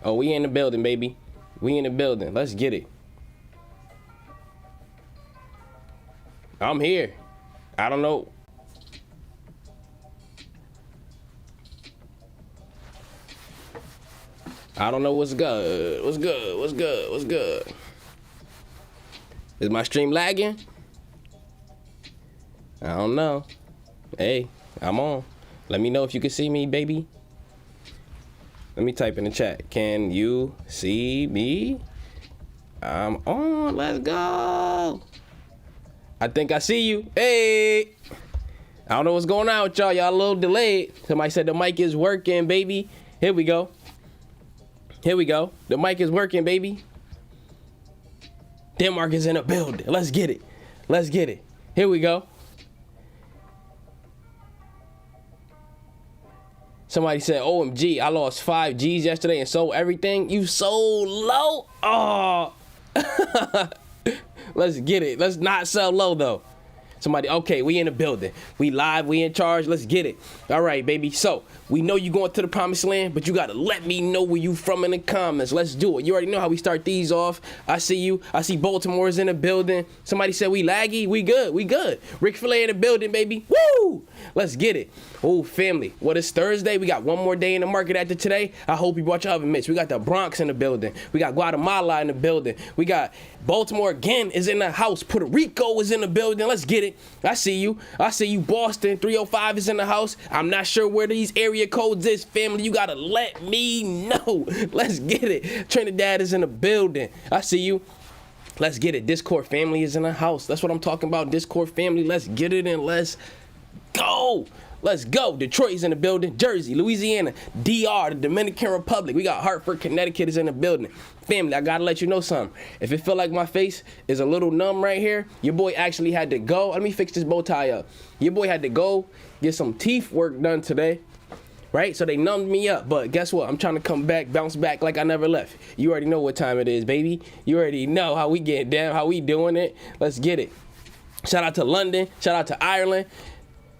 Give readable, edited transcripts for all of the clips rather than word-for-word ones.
Oh, we in the building, baby. We in the building. Let's get it. I'm here. I don't know. I don't know what's good. What's good? What's good? What's good? Is my stream lagging? I don't know. Hey, I'm on. Let me know if you can see me, baby. Let me type in the chat. Can you see me? I'm on. Let's go. I think I see you. Hey. I don't know what's going on with y'all. Y'all a little delayed. Somebody said the mic is working, baby. Here we go. Here we go. The mic is working, baby. Denmark is in the building. Let's get it. Let's get it. Here we go. Somebody said, OMG, I lost 5 G's yesterday and sold everything. You sold low? Oh. Let's get it. Let's not sell low, though. Somebody, okay, we in the building. We live, we in charge. Let's get it. All right, baby. So, we know you going to the promised land, but you got to let me know where you from in the comments. Let's do it. You already know how we start these off. I see you. I see Baltimore's in the building. Somebody said we laggy. We good. We good. Rick Filet in the building, baby. Woo! Let's get it. Oh, family. Well, it's Thursday. We got one more day in the market after today. I hope you brought your oven mitts. We got the Bronx in the building. We got Guatemala in the building. We got Baltimore again is in the house. Puerto Rico is in the building. Let's get it. I see you. I see you. Boston 305 is in the house. I'm not sure where these area codes is, family. You gotta let me know. Let's get it. Trinidad is in the building. I see you. Let's get it. Discord family is in the house. That's what I'm talking about. Discord family. Let's get it and let's go. Let's go. Detroit is in the building. Jersey, Louisiana, DR, the Dominican Republic. We got Hartford, Connecticut is in the building. Family, I gotta let you know something. If it feel like my face is a little numb right here, your boy actually had to go. Let me fix this bow tie up. Your boy had to go get some teeth work done today. Right? So they numbed me up. But guess what? I'm trying to come back, bounce back like I never left. You already know what time it is, baby. You already know how we get down, how we doing it. Let's get it. Shout out to London. Shout out to Ireland.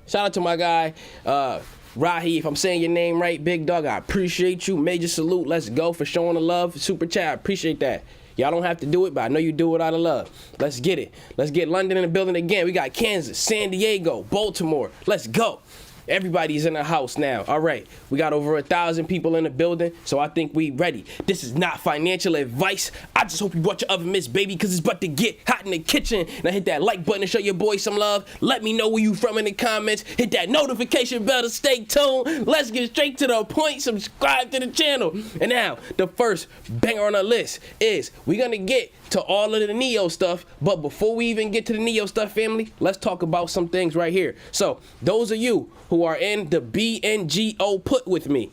Shout out to my guy, Rahi. If I'm saying your name right, big dog, I appreciate you. Major salute. Let's go for showing the love. Super chat. I appreciate that. Y'all don't have to do it, but I know you do it out of love. Let's get it. Let's get London in the building again. We got Kansas, San Diego, Baltimore. Let's go. Everybody's in the house now. All right, we got over 1,000 people in the building, so I think we ready. This is not financial advice. I just hope you brought your oven mitts, baby, because it's about to get hot in the kitchen. Now hit that like button to show your boy some love. Let me know where you from in the comments. Hit that notification bell to stay tuned. Let's get straight to the point. Subscribe to the channel. And now, the first banger on the list is we're going to get to all of the NIO stuff, but before we even get to the NIO stuff, family, let's talk about some things right here. So those of you who are in the Bngo put with me,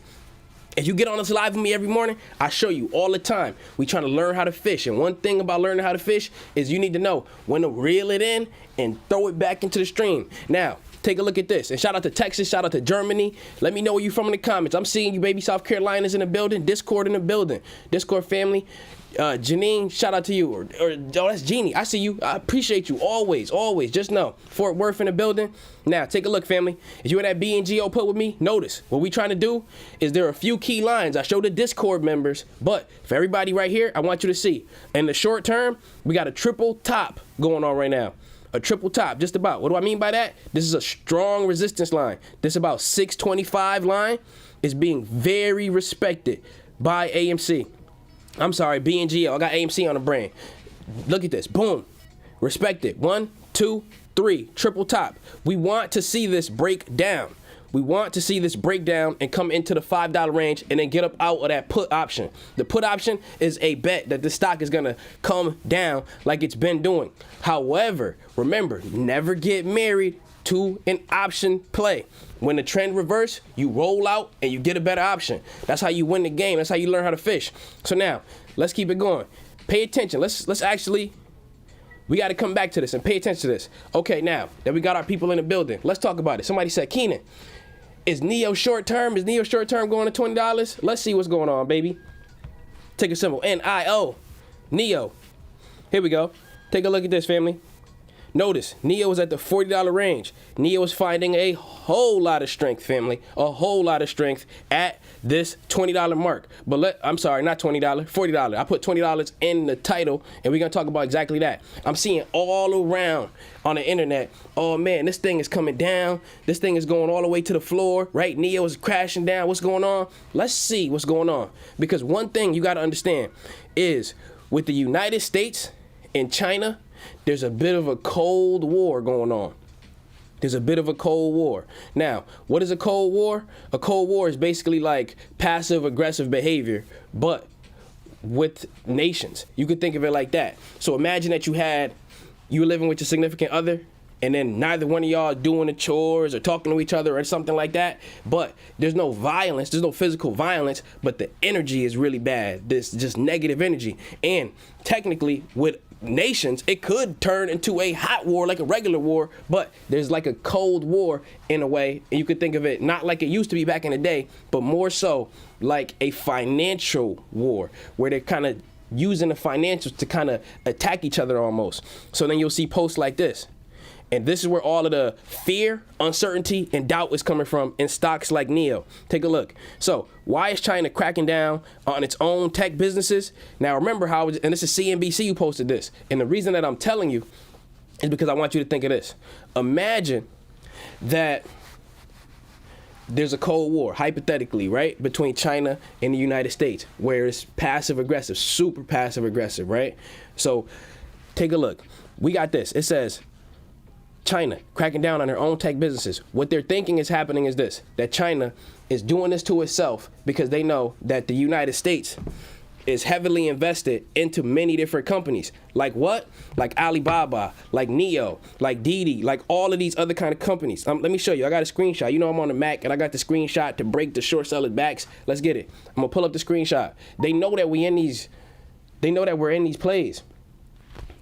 if you get on this live with me every morning, I show you all the time. We trying to learn how to fish, and one thing about learning how to fish is you need to know when to reel it in and throw it back into the stream. Now, take a look at this. And shout out to Texas, shout out to Germany. Let me know where you from in the comments. I'm seeing you, baby. South Carolina's in the building. Discord in the building. Discord family. Janine, shout out to you. Or oh, that's Jeannie. I see you. I appreciate you. Always, always. Just know. Fort Worth in the building. Now, take a look, family. If you in that Bngo put with me, notice what we trying to do is there are a few key lines. I show the Discord members, but for everybody right here, I want you to see. In the short term, we got a triple top going on right now. A triple top, just about. What do I mean by that? This is a strong resistance line. This about 625 line is being very respected by AMC. I'm sorry, Bngo. I got AMC on the brain. Look at this. Boom. Respect it. 1, 2, 3. Triple top. We want to see this break down. We want to see this breakdown and come into the $5 range and then get up out of that put option. The put option is a bet that the stock is going to come down like it's been doing. However, remember, never get married to an option play. When the trend reverse, you roll out and you get a better option. That's how you win the game. That's how you learn how to fish. So now, let's keep it going. Pay attention. Let's actually, we got to come back to this and pay attention to this. Okay, now that we got our people in the building, let's talk about it. Somebody said, Keenan, is NIO short term? Is NIO short term going to $20? Let's see what's going on, baby. Take a symbol. NIO. NIO. Here we go. Take a look at this, family. Notice, NIO is at the $40 range. NIO is finding a whole lot of strength, family. A whole lot of strength at this $20 mark. But I'm sorry, not $20, $40. I put $20 in the title, and we're going to talk about exactly that. I'm seeing all around on the internet, oh man, this thing is coming down. This thing is going all the way to the floor, right? NIO is crashing down. What's going on? Let's see what's going on. Because one thing you got to understand is with the United States and China, there's a bit of a cold war going on. There's a bit of a cold war. Now, what is a cold war? A cold war is basically like passive aggressive behavior, but with nations. You could think of it like that. So imagine that you were living with your significant other, and then neither one of y'all are doing the chores or talking to each other or something like that. But there's no violence, there's no physical violence, but the energy is really bad. This just negative energy. And technically with nations, it could turn into a hot war like a regular war, but there's like a cold war in a way. And you could think of it not like it used to be back in the day, but more so like a financial war where they're kind of using the financials to kind of attack each other almost. So then you'll see posts like this. And this is where all of the fear, uncertainty, and doubt is coming from in stocks like NIO. Take a look. So why is China cracking down on its own tech businesses? Now remember how, and this is CNBC who posted this. And the reason that I'm telling you is because I want you to think of this. Imagine that there's a Cold War, hypothetically, right, between China and the United States, where it's passive aggressive, super passive aggressive, right? So take a look. We got this. It says China cracking down on their own tech businesses. What they're thinking is happening is this, that China is doing this to itself because they know that the United States is heavily invested into many different companies. Like what? Like Alibaba, like NIO, like Didi, like all of these other kind of companies. Let me show you. I got a screenshot. You know I'm on the Mac, and I got the screenshot to break the short sellers' backs. Let's get it. I'm gonna pull up the screenshot. They know that we're in these plays.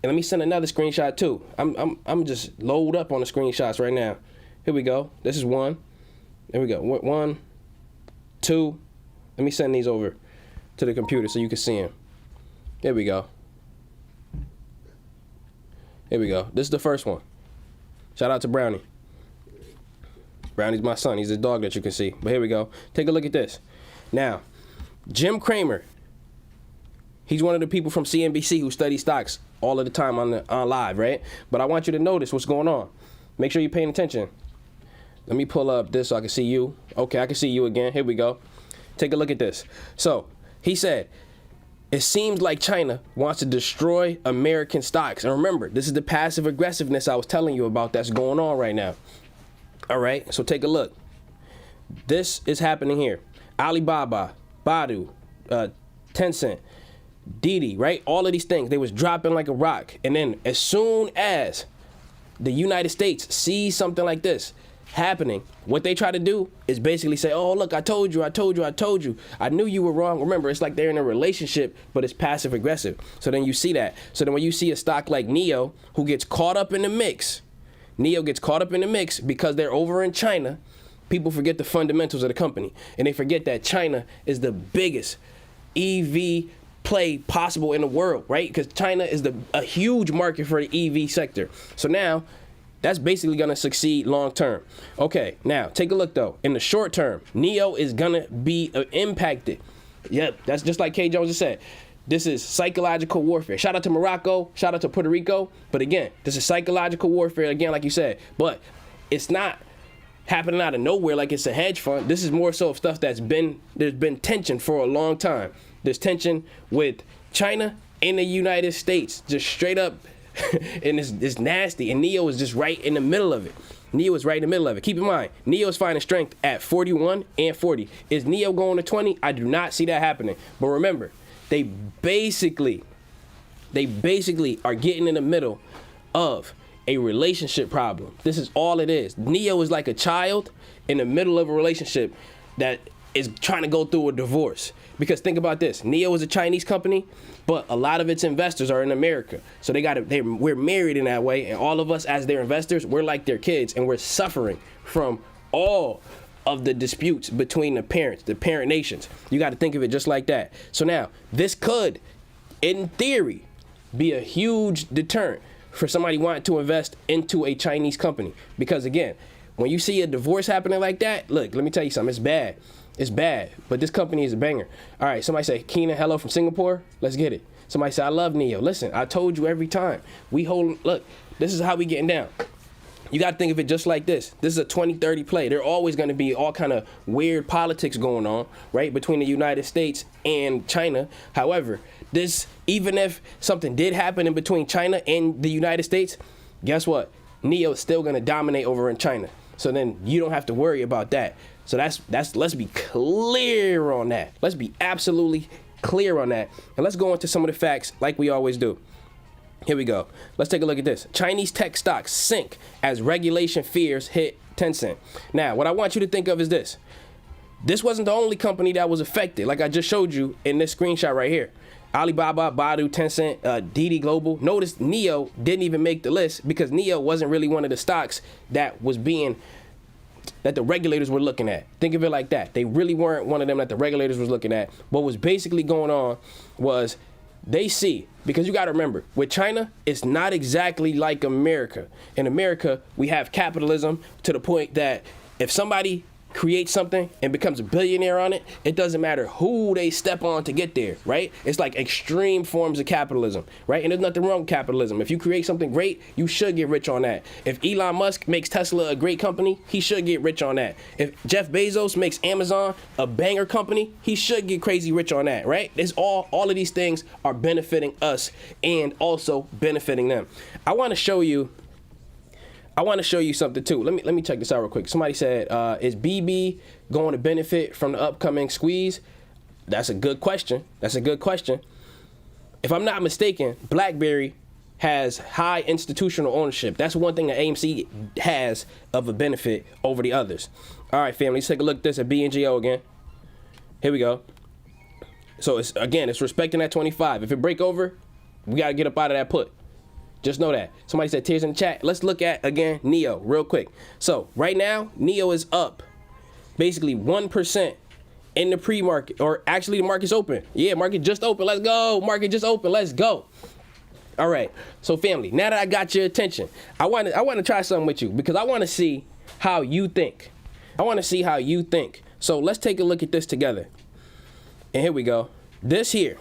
And let me send another screenshot too. I'm just load up on the screenshots right now. Here we go. This is one. There we go. 1, 2. Let me send these over to the computer so you can see them. There we go. Here we go. This is the first one. Shout out to Brownie. Brownie's my son. He's a dog that you can see. But here we go. Take a look at this. Now, Jim Cramer. He's one of the people from CNBC who study stocks all of the time on live, right? But I want you to notice what's going on. Make sure you're paying attention. Let me pull up this so I can see you. Okay, I can see you again. Here we go. Take a look at this. So he said, it seems like China wants to destroy American stocks. And remember, this is the passive aggressiveness I was telling you about that's going on right now. All right, so take a look. This is happening here. Alibaba, Baidu, Tencent, Didi, right? All of these things, they was dropping like a rock. And then as soon as the United States sees something like this happening, what they try to do is basically say, oh, look, I told you. I knew you were wrong. Remember, it's like they're in a relationship, but it's passive aggressive. So then you see that. So then when you see a stock like NIO who gets caught up in the mix, NIO gets caught up in the mix because they're over in China, people forget the fundamentals of the company. And they forget that China is the biggest EV play possible in the world, right? Because China is a huge market for the EV sector. So now that's basically going to succeed long term. Okay, now take a look though. In the short term, NIO is going to be impacted. Yep, that's just like K. Jones just said. This is psychological warfare. Shout out to Morocco, shout out to Puerto Rico. But again, this is psychological warfare, again, like you said. But it's not happening out of nowhere like it's a hedge fund. This is more so stuff there's been tension for a long time. There's tension with China and the United States, just straight up, and it's nasty. And NIO is just right in the middle of it. NIO is right in the middle of it. Keep in mind, NIO is finding strength at 41 and 40. Is NIO going to 20? I do not see that happening. But remember, they basically are getting in the middle of a relationship problem. This is all it is. NIO is like a child in the middle of a relationship that is trying to go through a divorce. Because think about this, NIO is a Chinese company, but a lot of its investors are in America. So we're married in that way, and all of us as their investors, we're like their kids, and we're suffering from all of the disputes between the parent nations. You got to think of it just like that. So now, this could, in theory, be a huge deterrent for somebody wanting to invest into a Chinese company. Because again, when you see a divorce happening like that, look, let me tell you something. It's bad. It's bad. But this company is a banger. All right, somebody say, Keenan, hello from Singapore. Let's get it. Somebody say, I love NIO. Listen, I told you every time. Look, this is how we getting down. You got to think of it just like this. This is a 20-30 play. There are always going to be all kind of weird politics going on, right, between the United States and China. However, even if something did happen in between China and the United States, guess what? NIO is still going to dominate over in China. So then you don't have to worry about that. So let's be clear on that. Let's be absolutely clear on that. And let's go into some of the facts like we always do. Here we go. Let's take a look at this. Chinese tech stocks sink as regulation fears hit Tencent. Now, what I want you to think of is this. This wasn't the only company that was affected, like I just showed you in this screenshot right here. Alibaba, Baidu, Tencent, DD Global. Notice NIO didn't even make the list because NIO wasn't really one of the stocks that the regulators were looking at. Think of it like that. They really weren't one of them that the regulators was looking at. What was basically going on was they see, because you got to remember, with China, it's not exactly like America. In America, we have capitalism to the point that if somebody creates something and becomes a billionaire on it, it doesn't matter who they step on to get there, right? It's like extreme forms of capitalism, right? And there's nothing wrong with capitalism. If you create something great, you should get rich on that. If Elon Musk makes Tesla a great company, he should get rich on that. If Jeff Bezos makes Amazon a banger company, he should get crazy rich on that, right? It's all of these things are benefiting us and also benefiting them. I want to show you something too. Let me check this out real quick. Somebody said, is BB going to benefit from the upcoming squeeze? That's a good question. If I'm not mistaken, BlackBerry has high institutional ownership. That's one thing that AMC has of a benefit over the others. All right, family, let's take a look at this at Bngo again. Here we go. So it's respecting that 25. If it break over, we got to get up out of that put. Just know that. Somebody said tears in the chat. Let's look at, again, NIO real quick. So right now, NIO is up basically 1% in the pre-market, or actually the market's open. Yeah, market just open. Let's go. Market just open. Let's go. All right. So family, now that I got your attention, I want to try something with you because I want to see how you think. So let's take a look at this together. And here we go. This here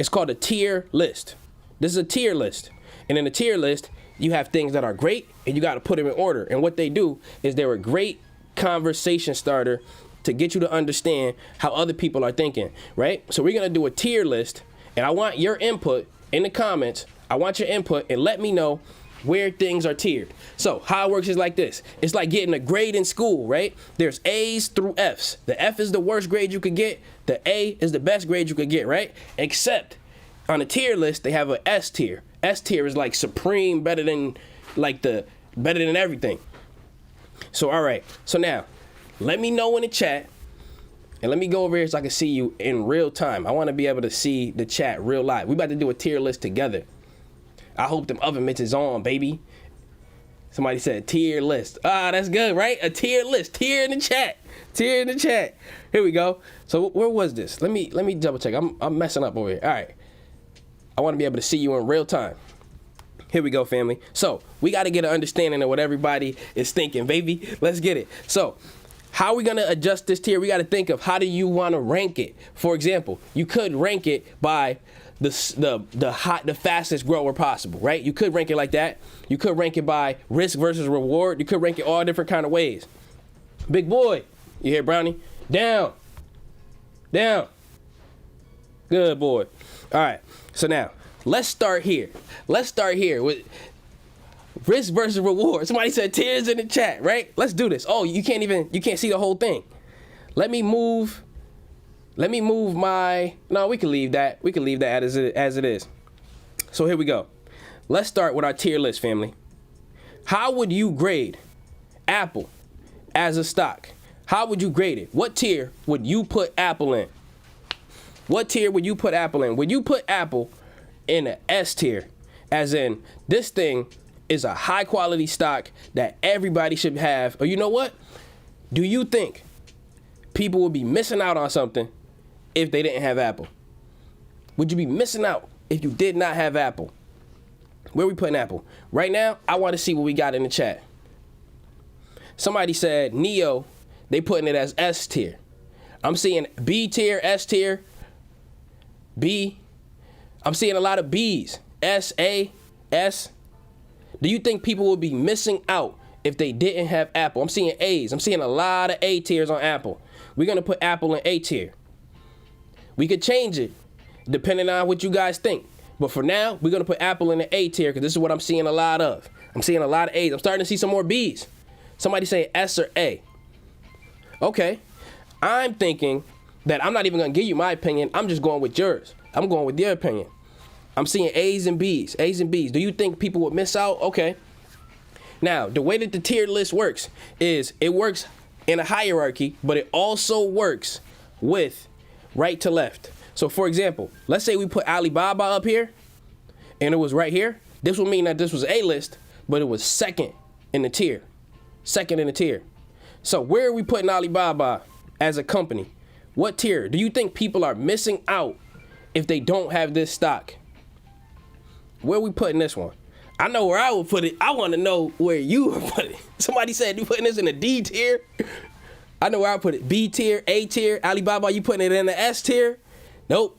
is called a tier list. This is a tier list. And in a tier list, you have things that are great and you got to put them in order. And what they do is they're a great conversation starter to get you to understand how other people are thinking, right? So we're going to do a tier list and I want your input in the comments. I want your input and let me know where things are tiered. So how it works is like this. It's like getting a grade in school, right? There's A's through F's. The F is the worst grade you could get. The A is the best grade you could get, right? Except on a tier list, they have an S tier. S tier is like supreme, better than everything. So, all right. So now, let me know in the chat, and let me go over here so I can see you in real time. I want to be able to see the chat real live. We about to do a tier list together. I hope them oven mitts is on, baby. Somebody said tier list. Ah, that's good, right? A tier list. Tier in the chat. Here we go. So where was this? Let me double check. I'm messing up over here. All right. I want to be able to see you in real time. Here we go, family. So we got to get an understanding of what everybody is thinking, baby. Let's get it. So how are we going to adjust this tier? We got to think of how do you want to rank it? For example, you could rank it by the fastest grower possible, right? You could rank it like that. You could rank it by risk versus reward. You could rank it all different kind of ways. Big boy, you hear Brownie? Down. Good boy. All right. So now, let's start here. With risk versus reward. Somebody said tears in the chat, right? Let's do this. Oh, you can't see the whole thing. Let me move my, no, we can leave that. As it is. So here we go. Let's start with our tier list, family. How would you grade Apple as a stock? How would you grade it? What tier would you put Apple in? Would you put Apple in an S tier? As in, this thing is a high quality stock that everybody should have. Or you know what? Do you think people would be missing out on something if they didn't have Apple? Would you be missing out if you did not have Apple? Where we putting Apple? Right now, I want to see what we got in the chat. Somebody said NIO, they putting it as S tier. I'm seeing B tier, S tier, B. I'm seeing a lot of B's. S, A, S. Do you think people would be missing out if they didn't have Apple? I'm seeing A's. I'm seeing a lot of A tiers on Apple. We're going to put Apple in A tier. We could change it depending on what you guys think. But for now, we're going to put Apple in the A tier because this is what I'm seeing a lot of. I'm seeing a lot of A's. I'm starting to see some more B's. Somebody say S or A. Okay. I'm thinking that I'm not even going to give you my opinion. I'm just going with yours. I'm going with your opinion. I'm seeing A's and B's. A's and B's. Do you think people would miss out? Okay. Now, the way that the tier list works is it works in a hierarchy, but it also works with right to left. So, for example, let's say we put Alibaba up here, and it was right here. This would mean that this was A list, but it was second in the tier. Second in the tier. So, where are we putting Alibaba as a company? What tier? Do you think people are missing out if they don't have this stock? Where are we putting this one? I know where I would put it. I want to know where you would put it. Somebody said you putting this in a D tier. I know where I put it. B tier, A tier. Alibaba, you putting it in the S tier? Nope.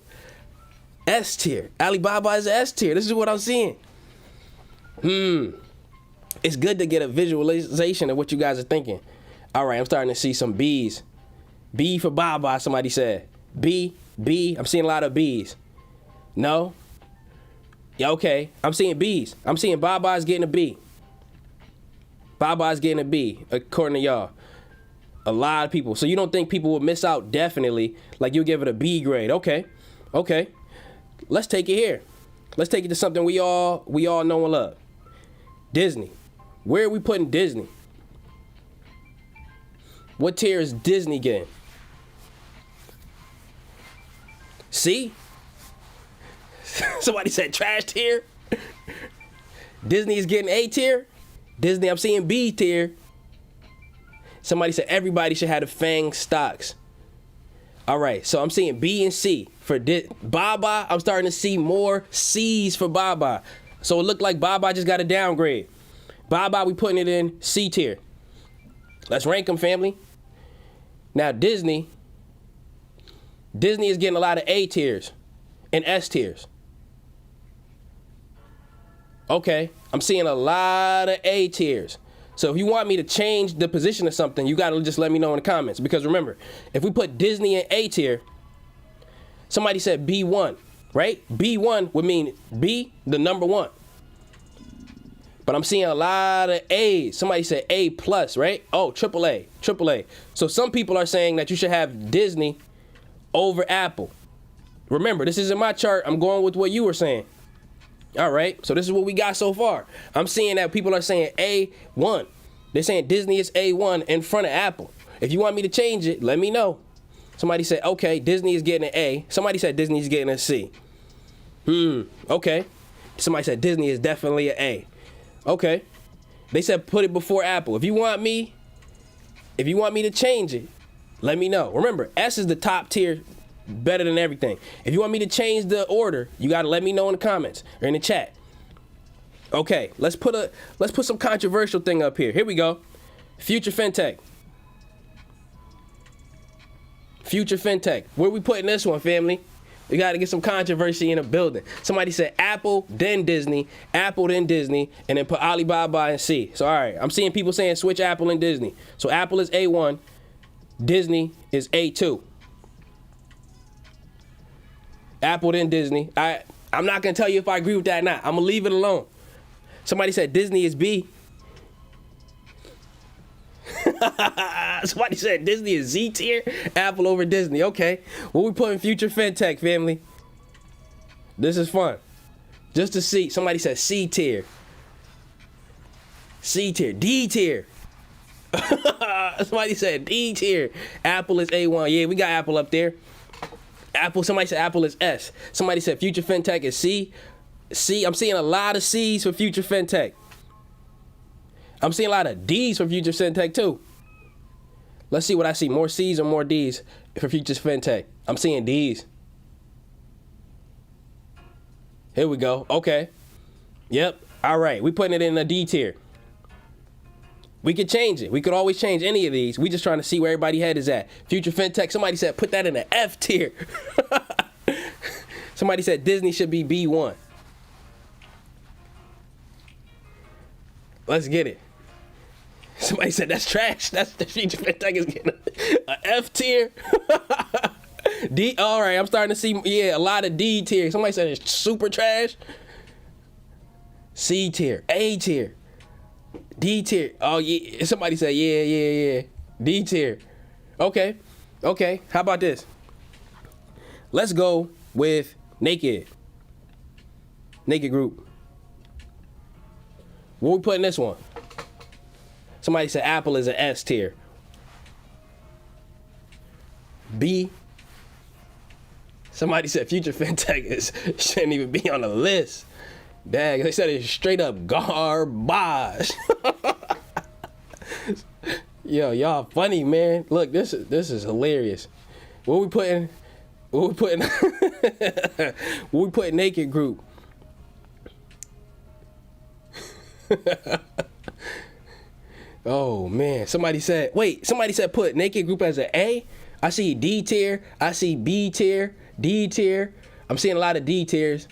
S tier. Alibaba is S tier. This is what I'm seeing. It's good to get a visualization of what you guys are thinking. All right, I'm starting to see some B's. B for Baba, somebody said. B, B. I'm seeing a lot of B's. No? Yeah, okay. I'm seeing B's. I'm seeing Baba's getting a B. Baba's getting a B, according to y'all. A lot of people. So you don't think people will miss out? Definitely. Like you'll give it a B grade. Okay. Okay. Let's take it here. Let's take it to something we all know and love. Disney. Where are we putting Disney? What tier is Disney getting? C? Somebody said trash tier. Disney is getting A tier. Disney, I'm seeing B tier. Somebody said everybody should have the FANG stocks. All right, so I'm seeing B and C. For Baba, I'm starting to see more C's for Baba. So it looked like Baba just got a downgrade. Baba, we putting it in C tier. Let's rank them, family. Now, Disney is getting a lot of A tiers and S tiers. Okay, I'm seeing a lot of A tiers. So if you want me to change the position of something, you gotta just let me know in the comments. Because remember, if we put Disney in A tier, somebody said B1, right? B1 would mean B, the number one. But I'm seeing a lot of A's. Somebody said A plus, right? Oh, AAA, AAA. So some people are saying that you should have Disney over Apple. Remember, this isn't my chart. I'm going with what you were saying. All right, so this is what we got so far. I'm seeing that people are saying A1. They're saying Disney is A1 in front of Apple. If you want me to change it, let me know. Somebody said, okay, Disney is getting an A. Somebody said Disney is getting a C. Okay. Somebody said Disney is definitely an A. Okay. They said put it before Apple. If you want me to change it, let me know. Remember, S is the top tier, better than everything. If you want me to change the order, you gotta let me know in the comments or in the chat. Okay, let's put some controversial thing up here. Here we go. Future FinTech. Future FinTech. Where we putting this one, family? We gotta get some controversy in the building. Somebody said Apple, then Disney, Apple, then Disney, and then put Alibaba and C. So all right, I'm seeing people saying switch Apple and Disney. So Apple is A1, Disney is A2. Apple then Disney. I'm not gonna tell you if I agree with that or not. I'm gonna leave it alone. Somebody said Disney is B. Somebody said Disney is Z tier. Apple over Disney. Okay. What we putting future FinTech, family? This is fun. Just to see. Somebody said C tier. C tier. D tier. Somebody said D tier. Apple is A1. Yeah, we got Apple up there. Apple, somebody said Apple is S. Somebody said future FinTech is C. C, I'm seeing a lot of C's for future FinTech. I'm seeing a lot of D's for future FinTech too. Let's see what I see. More C's or more D's for future FinTech. I'm seeing D's. Here we go. Okay. Yep. All right, we putting it in a D tier. We could change it. We could always change any of these. We just trying to see where everybody's head is at. Future FinTech, somebody said put that in an F tier. Somebody said Disney should be B1. Let's get it. Somebody said that's trash. That's the Future FinTech is getting an F tier. D. All right, I'm starting to see, yeah, a lot of D tier. Somebody said it's super trash. C tier, A tier, D tier. Oh yeah, somebody said yeah. D tier. Okay. How about this? Let's go with Naked Group. What we put in this one? Somebody said Apple is an S tier. B. Somebody said Future FinTech shouldn't even be on the list. Dang, they said it's straight up garbage. Yo, y'all funny, man. Look, this is hilarious. What we putting Naked Group? Oh man, somebody said put Naked Group as an A. I see D tier, I see B tier, D tier. I'm seeing a lot of D tiers.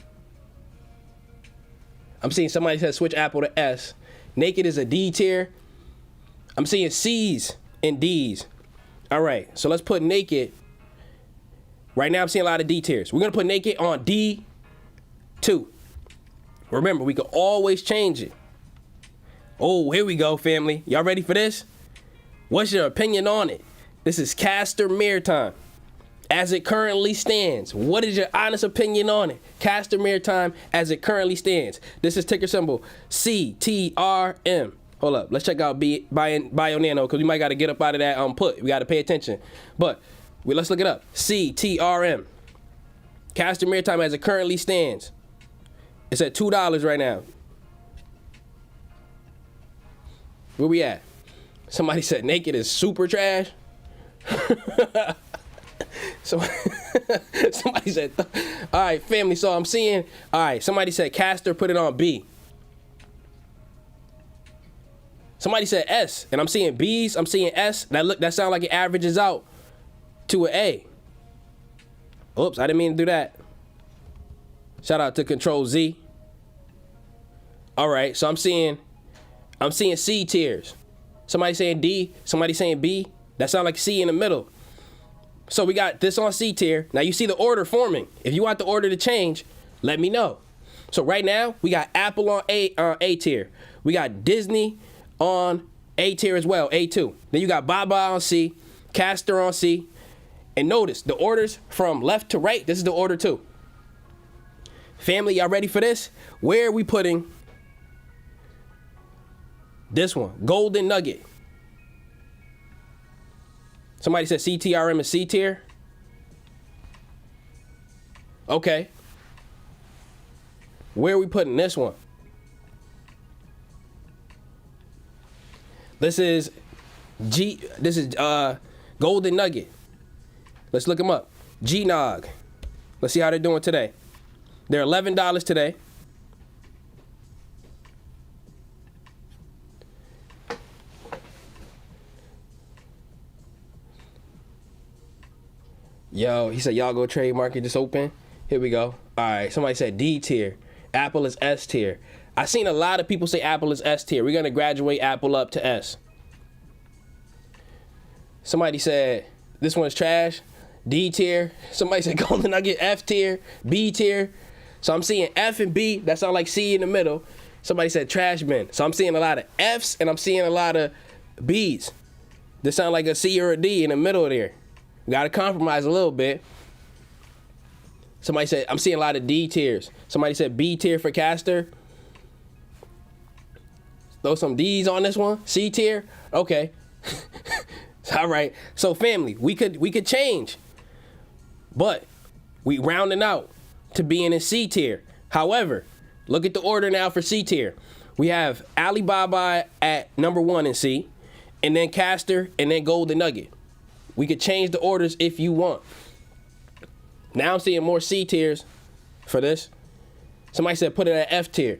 I'm seeing somebody said switch Apple to S. Naked is a D tier. I'm seeing C's and D's. All right, so let's put Naked. Right now I'm seeing a lot of D tiers. We're gonna put Naked on D2. Remember, we can always change it. Oh, here we go, family. Y'all ready for this? What's your opinion on it? This is Castor Maritime. As it currently stands, what is your honest opinion on it? Castor Maritime as it currently stands. This is ticker symbol CTRM. Hold up, let's check out Bionano because we might got to get up out of that put. We got to pay attention. But let's look it up. CTRM. Castor Maritime as it currently stands. It's at $2 right now. Where we at? Somebody said Naked is super trash. So somebody said, all right, family. So I'm seeing, all right, somebody said Castor, put it on B. Somebody said S, and I'm seeing B's, I'm seeing S. That sound like it averages out to an A. Oops, I didn't mean to do that. Shout out to Control Z. All right, so I'm seeing C tiers. Somebody saying D, somebody saying B. That sound like C in the middle. So we got this on C tier. Now you see the order forming. If you want the order to change, let me know. So right now we got Apple on A tier. We got Disney on A tier as well, A2. Then you got Baba on C, Castor on C. And notice the orders from left to right. This is the order too. Family, y'all ready for this? Where are we putting this one? Golden Nugget. Somebody said CTRM is C tier. Okay. Where are we putting this one? This is Golden Nugget. Let's look them up. Gnog. Let's see how they're doing today. They're $11 today. Yo, he said, y'all go trade market just open. Here we go. All right, somebody said D tier. Apple is S tier. I've seen a lot of people say Apple is S tier. We're going to graduate Apple up to S. Somebody said this one's trash. D tier. Somebody said Golden Nugget F tier. B tier. So I'm seeing F and B. That sound like C in the middle. Somebody said trash bin. So I'm seeing a lot of Fs and I'm seeing a lot of Bs. This sound like a C or a D in the middle there. We got to compromise a little bit. Somebody said, I'm seeing a lot of D tiers. Somebody said B tier for Castor. Throw some D's on this one. C tier. Okay. All right. So family, we could change. But we rounding out to being in C tier. However, look at the order now for C tier. We have Alibaba at #1 in C, and then Castor, and then Golden Nugget. We could change the orders if you want. Now I'm seeing more C tiers for this. Somebody said put it at F tier.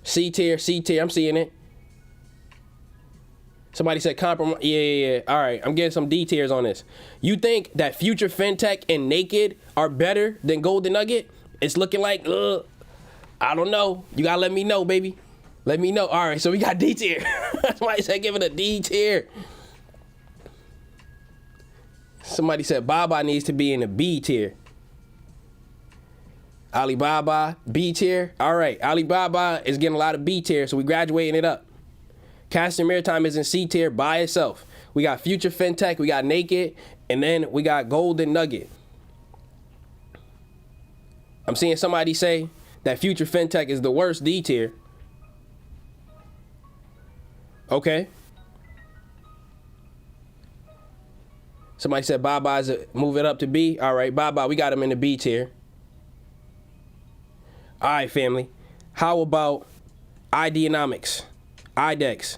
C tier. I'm seeing it. Somebody said compromise. Yeah. All right, I'm getting some D tiers on this. You think that Future Fintech and Naked are better than Golden Nugget? It's looking like, I don't know. You gotta let me know, baby. Let me know. All right, so we got D tier. Somebody said give it a D tier. Somebody said Baba needs to be in a B tier. Alibaba, B tier. All right, Alibaba is getting a lot of B tier, so we graduating it up. Castor Maritime is in C tier by itself. We got Future Fintech, we got Naked, and then we got Golden Nugget. I'm seeing somebody say that Future Fintech is the worst D tier. Okay. Somebody said Baba's move it up to B. All right, Baba, we got him in the B tier. All right, family. How about Ideonomics, IDEX?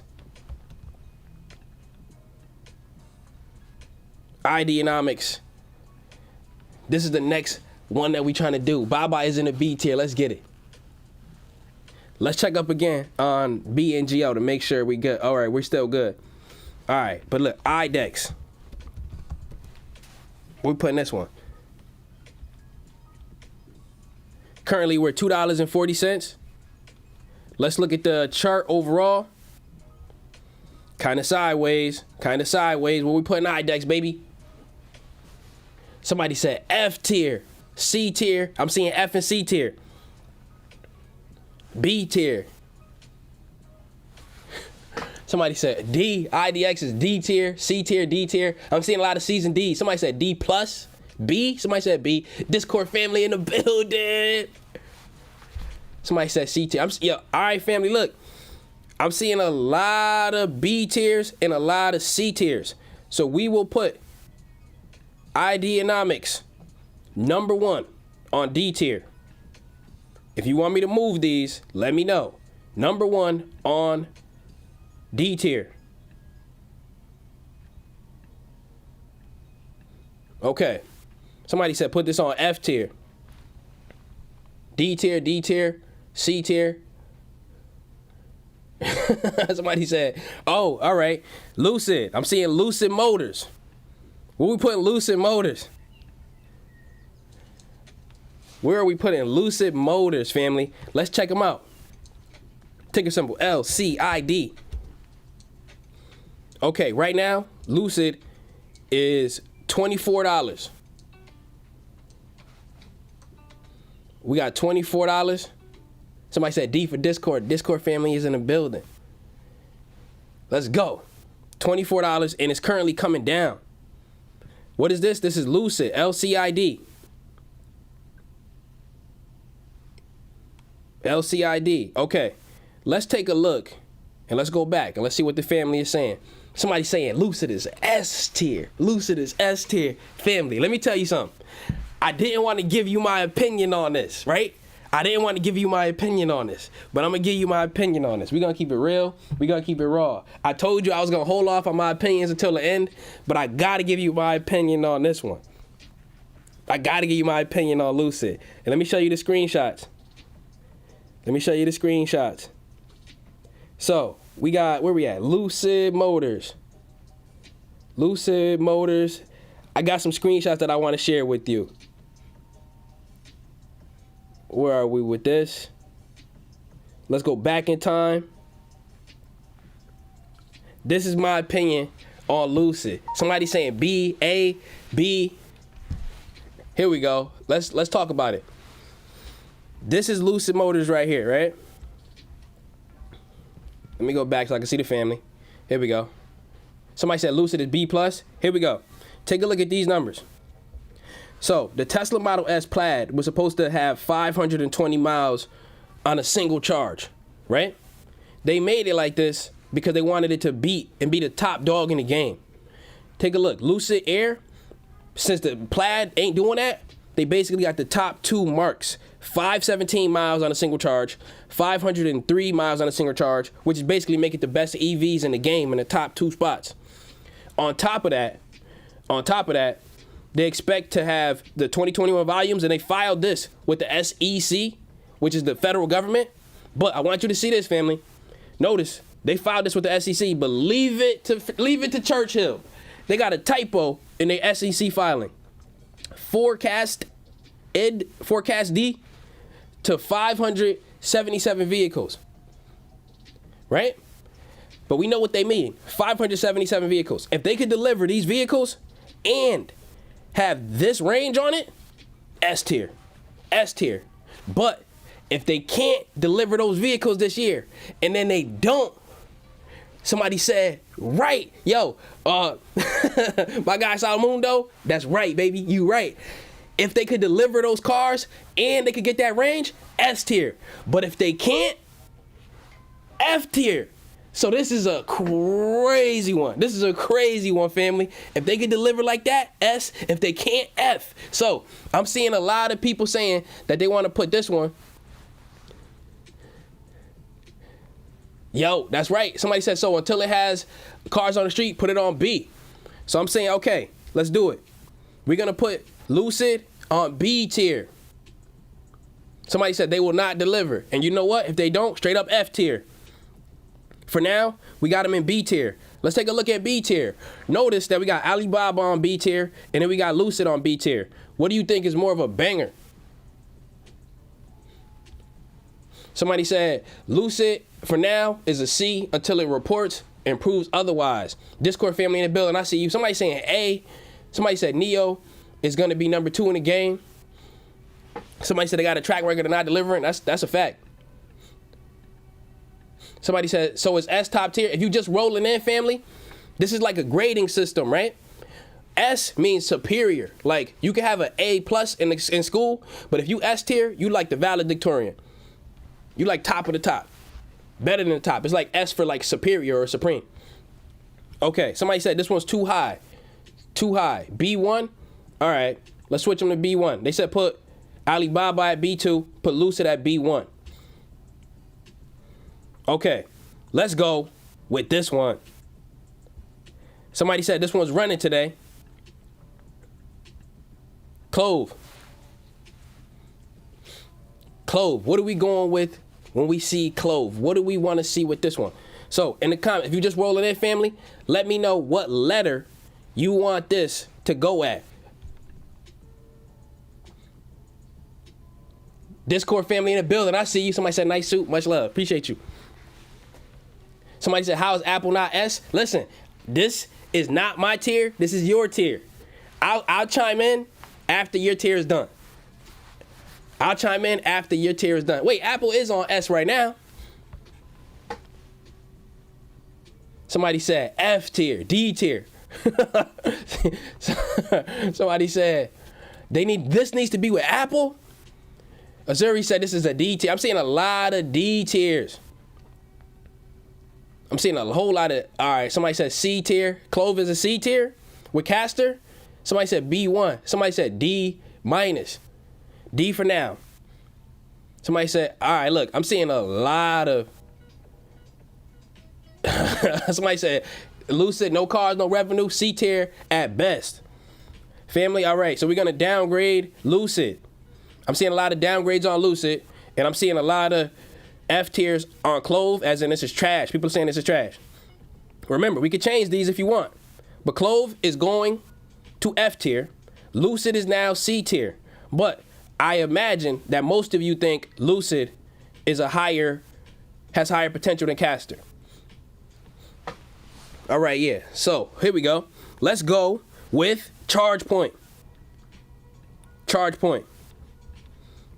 Ideonomics. This is the next one that we trying to do. Baba is in the B tier. Let's get it. Let's check up again on Bngo to make sure we good. All right, we're still good. All right, but look, IDEX. We're putting this one. Currently, we're $2.40. Let's look at the chart overall. Kind of sideways. What we putting IDEX, baby? Somebody said F tier, C tier. I'm seeing F and C tier. B tier. Somebody said D. IDX is D tier, C tier, D tier. I'm seeing a lot of C's and D's. Somebody said D plus. B. Somebody said B. Discord family in the building. Somebody said C tier. All right, family. Look, I'm seeing a lot of B tiers and a lot of C tiers. So we will put Ideonomics #1 on D tier. If you want me to move these, let me know. #1 on D tier. Okay. Somebody said put this on F tier. D tier, C tier. Somebody said, oh, all right. Lucid. I'm seeing Lucid Motors. Where we putting Lucid Motors? Where are we putting Lucid Motors, family? Let's check them out. Ticker symbol LCID. Okay, right now, Lucid is $24. We got $24. Somebody said D for Discord. Discord family is in the building. Let's go. $24, and it's currently coming down. What is this? This is Lucid, LCID. LCID. Okay, let's take a look, and let's go back, and let's see what the family is saying. Somebody saying Lucid is S tier. Lucid is S tier. Family, let me tell you something. I didn't want to give you my opinion on this, right? I didn't want to give you my opinion on this, but I'm going to give you my opinion on this. We're going to keep it real. We're going to keep it raw. I told you I was going to hold off on my opinions until the end, but I got to give you my opinion on this one. I got to give you my opinion on Lucid. And let me show you the screenshots. So, we got, where we at? Lucid Motors. I got some screenshots that I want to share with you. Where are we with this? Let's go back in time. This is my opinion on Lucid. Somebody saying B, A, B. Here we go. Let's talk about it. This is Lucid Motors right here, right? Let me go back so I can see the family. Here we go. Somebody said Lucid is B+. Here we go. Take a look at these numbers. So, the Tesla Model S Plaid was supposed to have 520 miles on a single charge, right? They made it like this because they wanted it to beat and be the top dog in the game. Take a look. Lucid Air, since the Plaid ain't doing that, they basically got the top two marks. 517 miles on a single charge, 503 miles on a single charge, which is basically make it the best EVs in the game in the top two spots. On top of that, they expect to have the 2021 volumes, and they filed this with the SEC, which is the federal government. But I want you to see this, family. Notice they filed this with the SEC, but leave it to Churchill. They got a typo in their SEC filing. Forecast D to 577 vehicles. Right? But we know what they mean. 577 vehicles. If they could deliver these vehicles and have this range on it, S tier. S tier. But if they can't deliver those vehicles this year and then they don't, somebody said, right, yo, my guy Salamundo, that's right, baby, you right. If they could deliver those cars and they could get that range, S tier. But if they can't, F tier. So this is a crazy one. This is a crazy one, family. If they can deliver like that, S. If they can't, F. So I'm seeing a lot of people saying that they want to put this one. Yo, that's right. Somebody said, so until it has cars on the street, put it on B. So I'm saying, okay, let's do it. We're going to put Lucid on B tier. Somebody said they will not deliver. And you know what? If they don't, straight up F tier. For now, we got them in B tier. Let's take a look at B tier. Notice that we got Alibaba on B tier, and then we got Lucid on B tier. What do you think is more of a banger? Somebody said Lucid, for now, is a C until it reports and proves otherwise. Discord family in the building, I see you. Somebody saying A. Somebody said NIO is going to be number 2 in the game. Somebody said they got a track record of not delivering. That's a fact. Somebody said, so is S top tier? If you just rolling in, family, this is like a grading system, right? S means superior. Like, you can have an A plus in school, but if you S tier, you like the valedictorian. You like top of the top. Better than the top. It's like S for like superior or supreme. Okay, somebody said this one's too high. Too high. B1? All right, let's switch them to B1. They said put Alibaba at B2, put Lucid at B1. Okay, let's go with this one. Somebody said this one's running today. Clove. Clove. What are we going with when we see Clove? What do we want to see with this one? So in the comments, if you just roll it in, family, let me know what letter you want this to go at. Discord family in the building, I see you. Somebody said nice suit, much love. Appreciate you. Somebody said, how is Apple not S? Listen, this is not my tier. This is your tier. I'll chime in after your tier is done. I'll chime in after your tier is done. Wait, Apple is on S right now. Somebody said F tier, D tier. Somebody said this needs to be with Apple. Azuri said this is a D tier. I'm seeing a lot of D tiers. I'm seeing a whole lot of, all right, somebody said C tier. Clove is a C tier with Caster. Somebody said B1. Somebody said D minus. D for now. Somebody said, all right, look, I'm seeing a lot of, somebody said Lucid, no cars, no revenue, C tier at best. Family, all right, so we're going to downgrade Lucid. I'm seeing a lot of downgrades on Lucid, and I'm seeing a lot of F tiers on Clove, as in this is trash. People are saying this is trash. Remember, we could change these if you want. But Clove is going to F tier. Lucid is now C tier. But I imagine that most of you think Lucid is has higher potential than Caster. All right, yeah. So here we go. Let's go with Charge Point. Charge Point.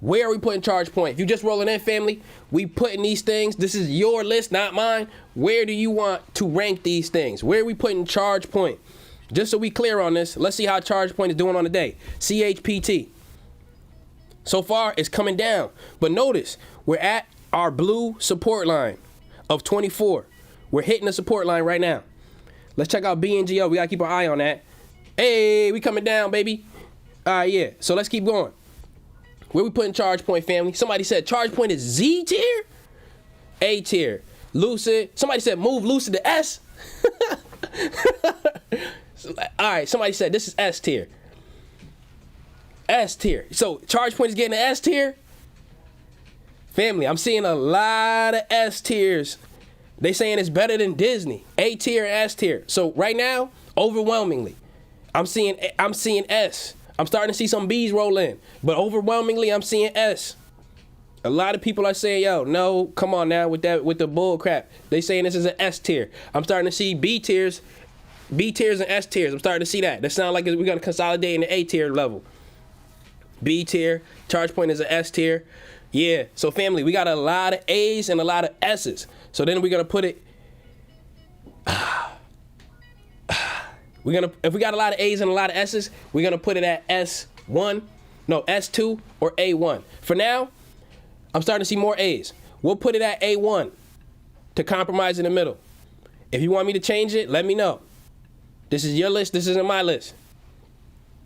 Where are we putting Charge Point? If you just rolling in, family, we putting these things. This is your list, not mine. Where do you want to rank these things? Where are we putting Charge Point? Just so we clear on this, let's see how Charge Point is doing on the day. CHPT. So far, it's coming down. But notice, we're at our blue support line of 24. We're hitting the support line right now. Let's check out Bngo. We got to keep our eye on that. Hey, we coming down, baby. All right, yeah. So let's keep going. Where we putting Charge Point, family? Somebody said Charge Point is Z tier? A tier. Lucid. Somebody said move Lucid to S. All right, somebody said this is S tier. S tier. So Charge Point is getting an S tier? Family, I'm seeing a lot of S tiers. They saying it's better than Disney. A tier and S tier. So right now, overwhelmingly, I'm seeing S. I'm starting to see some B's roll in, but overwhelmingly, I'm seeing S. A lot of people are saying, yo, no, come on now with the bull crap. They saying this is an S tier. I'm starting to see B tiers and S tiers. I'm starting to see that. That sounds like we're going to consolidate in the A tier level. B tier, charge point is an S tier. Yeah, so family, we got a lot of A's and a lot of S's. So then we're going to put it, if we got a lot of A's and a lot of S's, we're going to put it at S1, no, S2 or A1. For now, I'm starting to see more A's. We'll put it at A1 to compromise in the middle. If you want me to change it, let me know. This is your list. This isn't my list.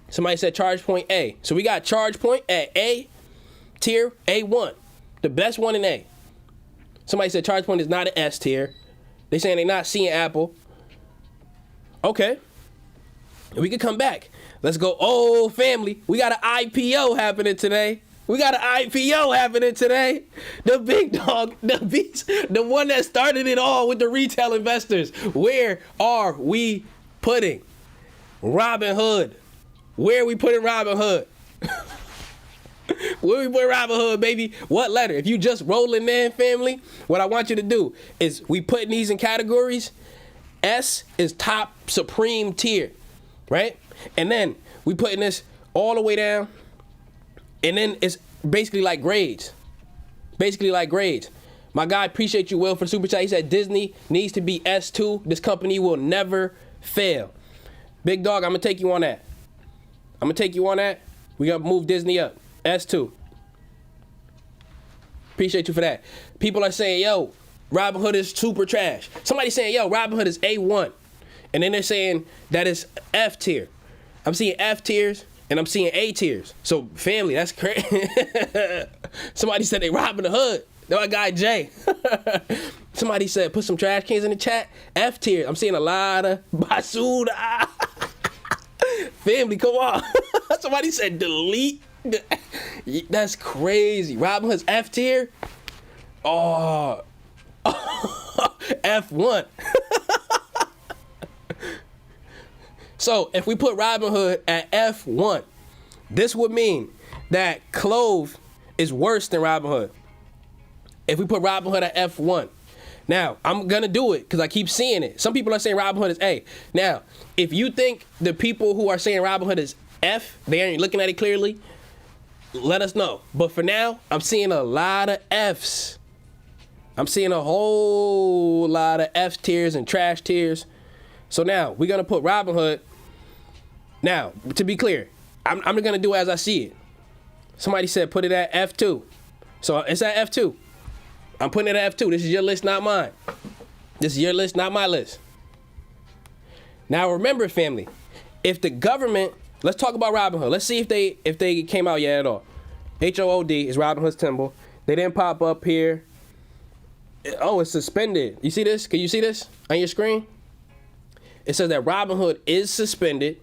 Somebody said charge point A. So we got charge point at A tier, A1. The best one in A. Somebody said charge point is not an S tier. They saying they're not seeing Apple. Okay. We could come back. Let's go. Oh, family. We got an IPO happening today. The big dog, the beast, the one that started it all with the retail investors. Where are we putting RobinHood? Where are we putting RobinHood? Where we put RobinHood, baby? What letter? If you just rolling in, family, what I want you to do is we putting these in categories. S is top supreme tier, right? And then we putting this all the way down. And then it's basically like grades. My guy, appreciate you, Will, for super chat. He said Disney needs to be S2. This company will never fail. Big dog, I'm going to take you on that. We're going to move Disney up. S2. Appreciate you for that. People are saying, yo, RobinHood is super trash. Somebody saying, yo, RobinHood is A1. And then they're saying that it's F tier. I'm seeing F tiers. And I'm seeing A tiers. So, family, that's crazy. Somebody said they robbing the hood. That my guy, Jay. Somebody said, put some trash cans in the chat. F tier. I'm seeing a lot of basura. Family, come on. Somebody said delete. That's crazy. RobinHood's F tier? Oh. F1. So if we put RobinHood at F1, this would mean that Clove is worse than RobinHood. If we put RobinHood at F1. Now, I'm going to do it because I keep seeing it. Some people are saying RobinHood is A. Now, if you think the people who are saying RobinHood is F, they aren't looking at it clearly, let us know. But for now, I'm seeing a lot of Fs. I'm seeing a whole lot of F tiers and trash tiers. So now, we're going to put RobinHood. Now, to be clear, I'm going to do it as I see it. Somebody said put it at F2. So it's at F2. I'm putting it at F2. This is your list, not mine. This is your list, not my list. Now, remember, family, if the government, let's talk about RobinHood. Let's see if they came out yet at all. HOOD is RobinHood's symbol. They didn't pop up here. Oh, it's suspended. You see this? Can you see this on your screen? It says that RobinHood is suspended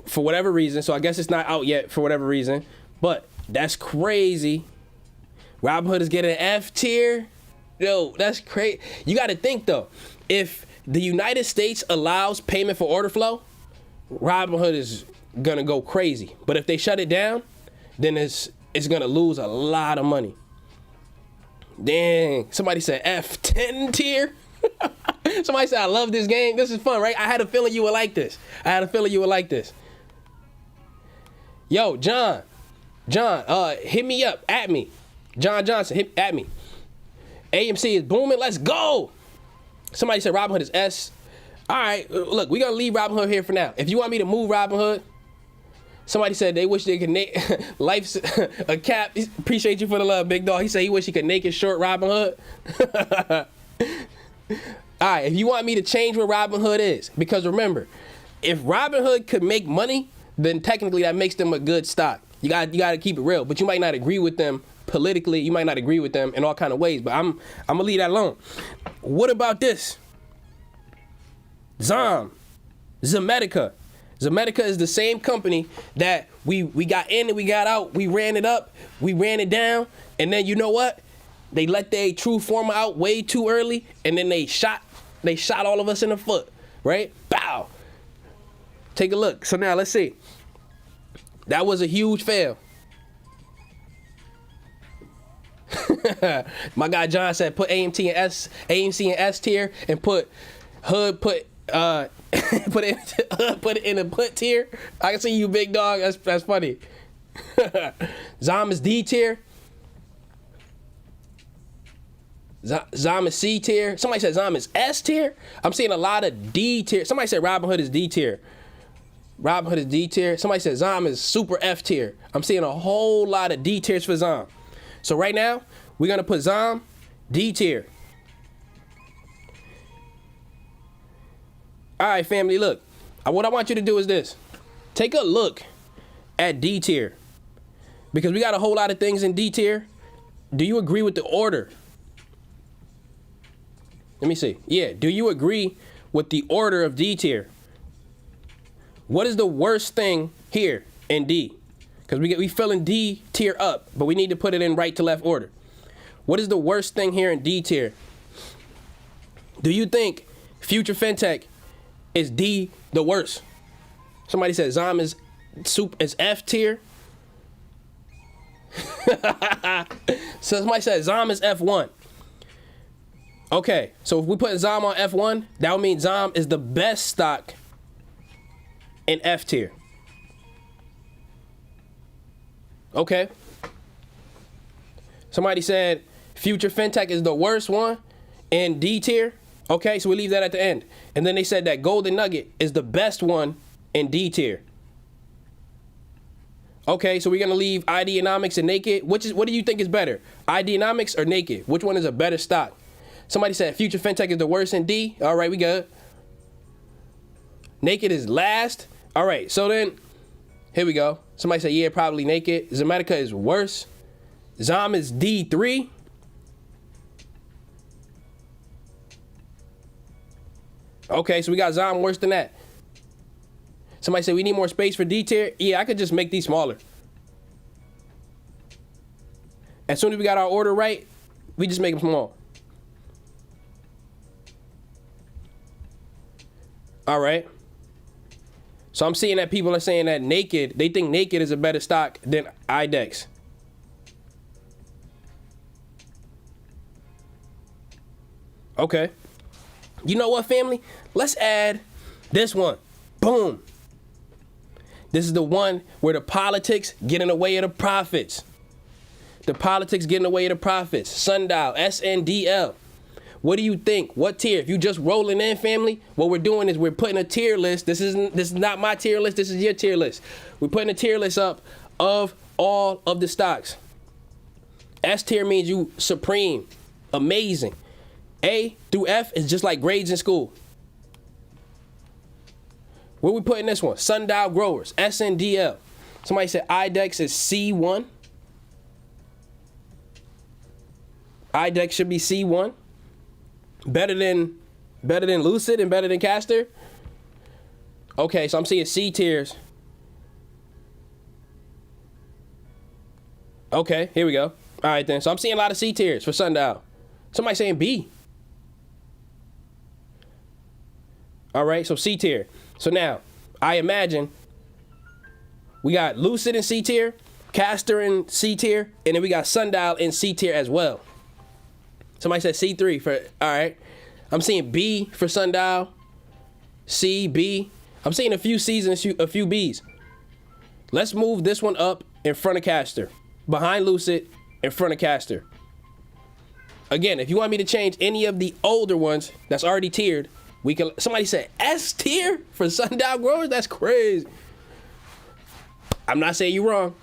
for whatever reason. So I guess it's not out yet for whatever reason. But that's crazy. RobinHood is getting an F tier. Yo, that's crazy. You got to think, though. If the United States allows payment for order flow, RobinHood is going to go crazy. But if they shut it down, then it's going to lose a lot of money. Dang. Somebody said F10 tier. Somebody said, I love this game. This is fun, right? I had a feeling you would like this. Yo, John, hit me up, at me. John Johnson, hit at me. AMC is booming. Let's go. Somebody said RobinHood is S. All right, look, we're going to leave RobinHood here for now. If you want me to move RobinHood, somebody said they wish they could life's a cap. Appreciate you for the love, big dog. He said he wish he could naked short RobinHood. All right, if you want me to change what RobinHood is, because remember, if RobinHood could make money, then technically that makes them a good stock. You got to keep it real, but you might not agree with them politically. You might not agree with them in all kind of ways, but I'm gonna leave that alone. What about this? Zomedica. Zomedica is the same company that we got in and we got out. We ran it up, we ran it down, and then you know what? They let their true form out way too early, and then they shot all of us in the foot, right? Bow. Take a look. So now let's see. That was a huge fail. My guy John said put AMC and S tier, and put Hood put it in a put tier. I can see you, big dog. That's funny. Zom is D tier. Zom is C tier. Somebody said Zom is S tier. I'm seeing a lot of D tier. Somebody said RobinHood is D tier. RobinHood is D tier. Somebody said Zom is super F tier. I'm seeing a whole lot of D tiers for Zom. So right now, we're gonna put Zom D tier. All right, family, look. What I want you to do is this. Take a look at D tier, because we got a whole lot of things in D tier. Do you agree with the order? Let me see. Yeah, do you agree with the order of D tier? What is the worst thing here in D? Because we filling D tier up, but we need to put it in right to left order. What is the worst thing here in D tier? Do you think future fintech is D the worst? Somebody said Zom is F tier. So somebody said Zom is F1. Okay, so if we put Zom on F1, that would mean Zom is the best stock in F tier. Okay. Somebody said future fintech is the worst one in D tier. Okay, so we leave that at the end. And then they said that Golden Nugget is the best one in D tier. Okay, so we're gonna leave Ideonomics and Naked. What do you think is better, Ideonomics or Naked? Which one is a better stock? Somebody said future fintech is the worst in D. All right, we good. Naked is last. All right, so then here we go. Somebody said, yeah, probably Naked. Zomedica is worse. Zom is D3. Okay, so we got Zom worse than that. Somebody said we need more space for D tier. Yeah, I could just make these smaller. As soon as we got our order right, we just make them small. All right. So I'm seeing that people are saying that Naked, they think Naked is a better stock than IDEX. Okay. You know what, family? Let's add this one. Boom. This is the one where the politics get in the way of the profits. The politics get in the way of the profits. Sundial, SNDL. What do you think? What tier? If you just rolling in, family, what we're doing is we're putting a tier list. This is not my tier list. This is your tier list. We're putting a tier list up of all of the stocks. S tier means you supreme, amazing. A through F is just like grades in school. Where we putting this one? Sundial Growers, SNDL. Somebody said IDEX is C1. IDEX should be C1. Better than Lucid and better than Caster. Okay, so I'm seeing C tiers. Okay, here we go. All right then. So I'm seeing a lot of C tiers for Sundial. Somebody saying B. All right, so C tier. So now, I imagine we got Lucid in C tier, Caster in C tier, and then we got Sundial in C tier as well. Somebody said C3 for, all right. I'm seeing B for Sundial, C, B. I'm seeing a few C's and a few B's. Let's move this one up in front of Caster, behind Lucid, in front of Caster. Again, if you want me to change any of the older ones that's already tiered, we can. Somebody said S tier for Sundial Growers? That's crazy. I'm not saying you wrong.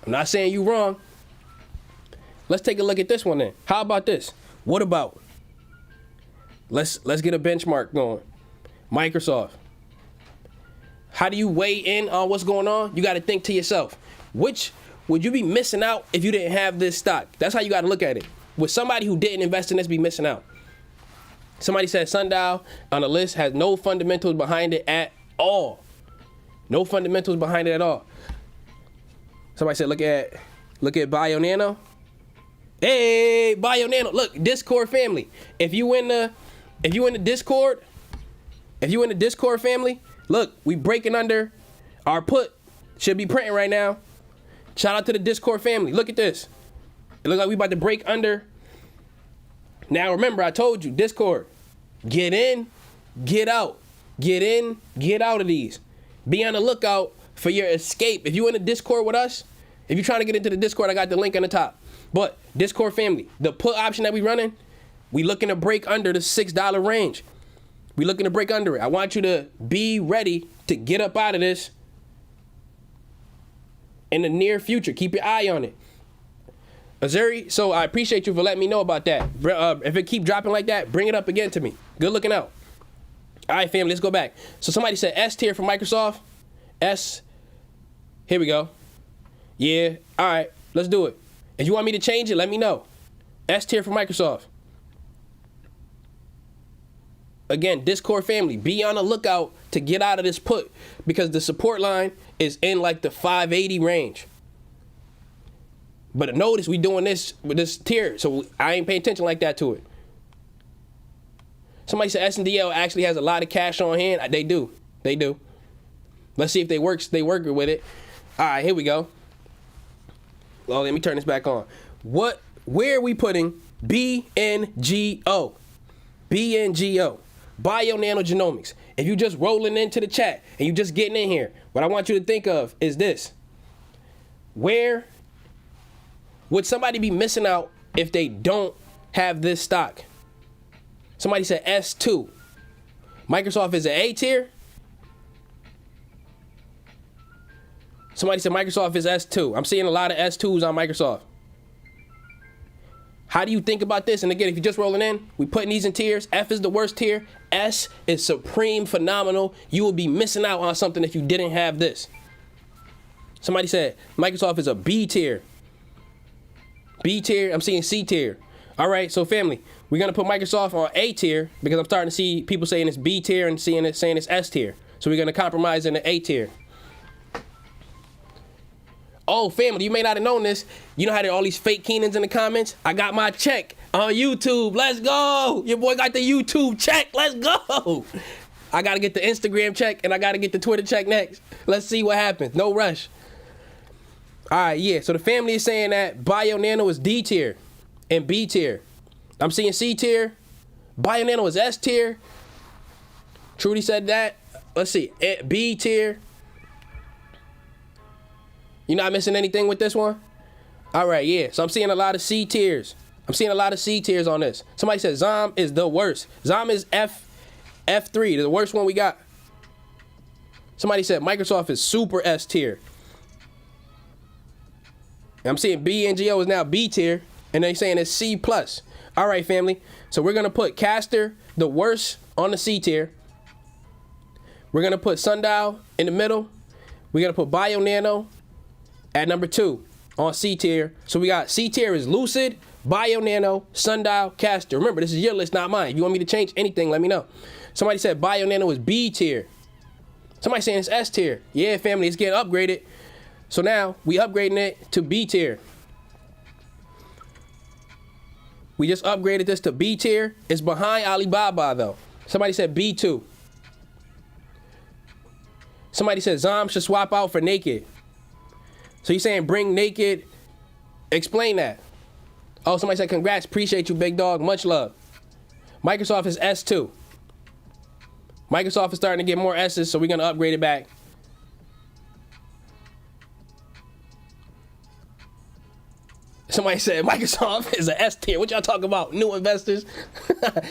I'm not saying you wrong. Let's take a look at this one then. How about this? What about? Let's get a benchmark going. Microsoft. How do you weigh in on what's going on? You got to think to yourself, which would you be missing out if you didn't have this stock? That's how you got to look at it. Would somebody who didn't invest in this be missing out? Somebody said Sundial on the list has no fundamentals behind it at all. No fundamentals behind it at all. Somebody said look at Bionano. Hey, Bionano. Look, Discord family. If you in the Discord, family, look, we breaking under our put. Should be printing right now. Shout out to the Discord family. Look at this. It looks like we about to break under. Now remember, I told you, Discord, get in, get out. Get in, get out of these. Be on the lookout for your escape. If you in the Discord with us, if you're trying to get into the Discord, I got the link on the top. But Discord family, the put option that we running, we looking to break under the $6 range. We looking to break under it. I want you to be ready to get up out of this in the near future. Keep your eye on it. Azuri, so I appreciate you for letting me know about that. If it keep dropping like that, bring it up again to me. Good looking out. All right, family, let's go back. So somebody said S tier for Microsoft. S. Here we go. Yeah. All right, let's do it. If you want me to change it, let me know. S tier for Microsoft. Again, Discord family, be on the lookout to get out of this put because the support line is in like the 580 range. But notice we doing this with this tier, so I ain't paying attention like that to it. Somebody said SNDL actually has a lot of cash on hand. They do. They do. Let's see if they work with it. All right, here we go. Well, let me turn this back on. Where are we putting Bngo? Bngo. Bionanogenomics. If you just rolling into the chat and you just getting in here, what I want you to think of is this. Where would somebody be missing out if they don't have this stock? Somebody said S2. Microsoft is an A tier. Somebody said Microsoft is S2. I'm seeing a lot of S2s on Microsoft. How do you think about this? And again, if you're just rolling in, we putting these in tiers. F is the worst tier. S is supreme phenomenal. You will be missing out on something if you didn't have this. Somebody said Microsoft is a B tier. B tier. I'm seeing C tier. All right, so family, we're gonna put Microsoft on A tier because I'm starting to see people saying it's B tier and saying it's S tier. So we're gonna compromise in the A tier. Oh, family, you may not have known this. You know how there are all these fake Keenans in the comments? I got my check on YouTube. Let's go. Your boy got the YouTube check. Let's go. I got to get the Instagram check and I got to get the Twitter check next. Let's see what happens. No rush. All right, yeah. So the family is saying that Bionano is D tier and B tier. I'm seeing C tier. Bionano is S tier. Trudy said that. Let's see. B tier. You not missing anything with this one? All right, yeah. So I'm seeing a lot of C tiers. I'm seeing a lot of C tiers on this. Somebody said Zom is the worst. Zom is F3, the worst one we got. Somebody said Microsoft is super S tier. And I'm seeing Bngo is now B tier, and they're saying it's C plus. All right, family. So we're gonna put Caster, the worst, on the C tier. We're gonna put Sundial in the middle. We're gonna put Bionano at number 2 on C tier. So we got C tier is Lucid, Bionano, Sundial, Caster. Remember, this is your list, not mine. If you want me to change anything, let me know. Somebody said Bionano is B tier. Somebody saying it's S tier. Yeah, family, it's getting upgraded. So now we upgrading it to B tier. We just upgraded this to B tier. It's behind Alibaba though. Somebody said B2. Somebody said Zom should swap out for Naked. So you're saying bring Naked? Explain that. Oh, somebody said congrats. Appreciate you, big dog. Much love. Microsoft is S2. Microsoft is starting to get more S's, so we're going to upgrade it back. Somebody said Microsoft is an S tier. What y'all talking about? New investors?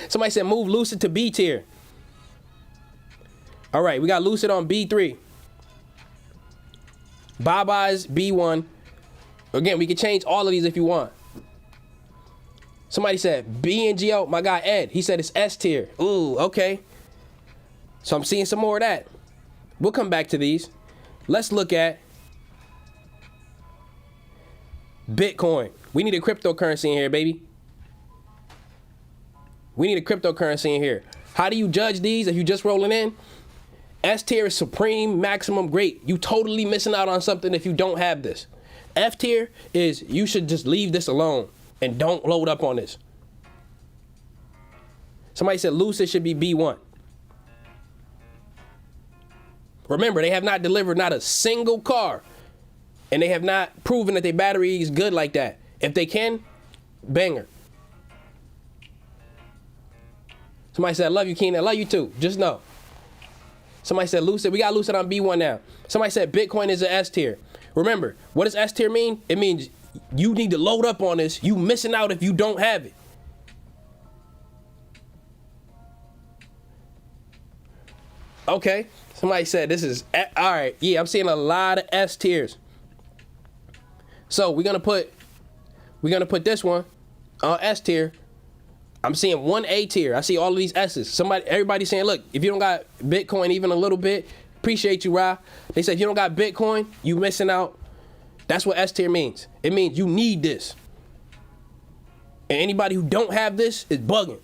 Somebody said move Lucid to B tier. All right, we got Lucid on B3. Bye-bye's B1. Again, we can change all of these if you want. Somebody said Bngo, my guy Ed, he said it's S tier. Ooh, okay. So I'm seeing some more of that. We'll come back to these. Let's look at Bitcoin. We need a cryptocurrency in here, baby. We need a cryptocurrency in here. How do you judge these if you just rolling in? S tier is supreme, maximum, great. You totally missing out on something if you don't have this. F tier is you should just leave this alone and don't load up on this. Somebody said Lucid should be B1. Remember, they have not delivered not a single car, and they have not proven that their battery is good like that. If they can, banger. Somebody said, I love you, Keenan. I love you too. Just know. Somebody said Lucid. We got Lucid on B1 now. Somebody said Bitcoin is an S tier. Remember, what does S tier mean? It means you need to load up on this. You missing out if you don't have it. Okay. Somebody said this is, all right. Yeah, I'm seeing a lot of S tiers. So we're gonna put this one on S tier. I'm seeing one A tier. I see all of these S's. Everybody saying, look, if you don't got Bitcoin even a little bit, appreciate you, Ra. They said if you don't got Bitcoin, you missing out. That's what S tier means. It means you need this. And anybody who don't have this is bugging.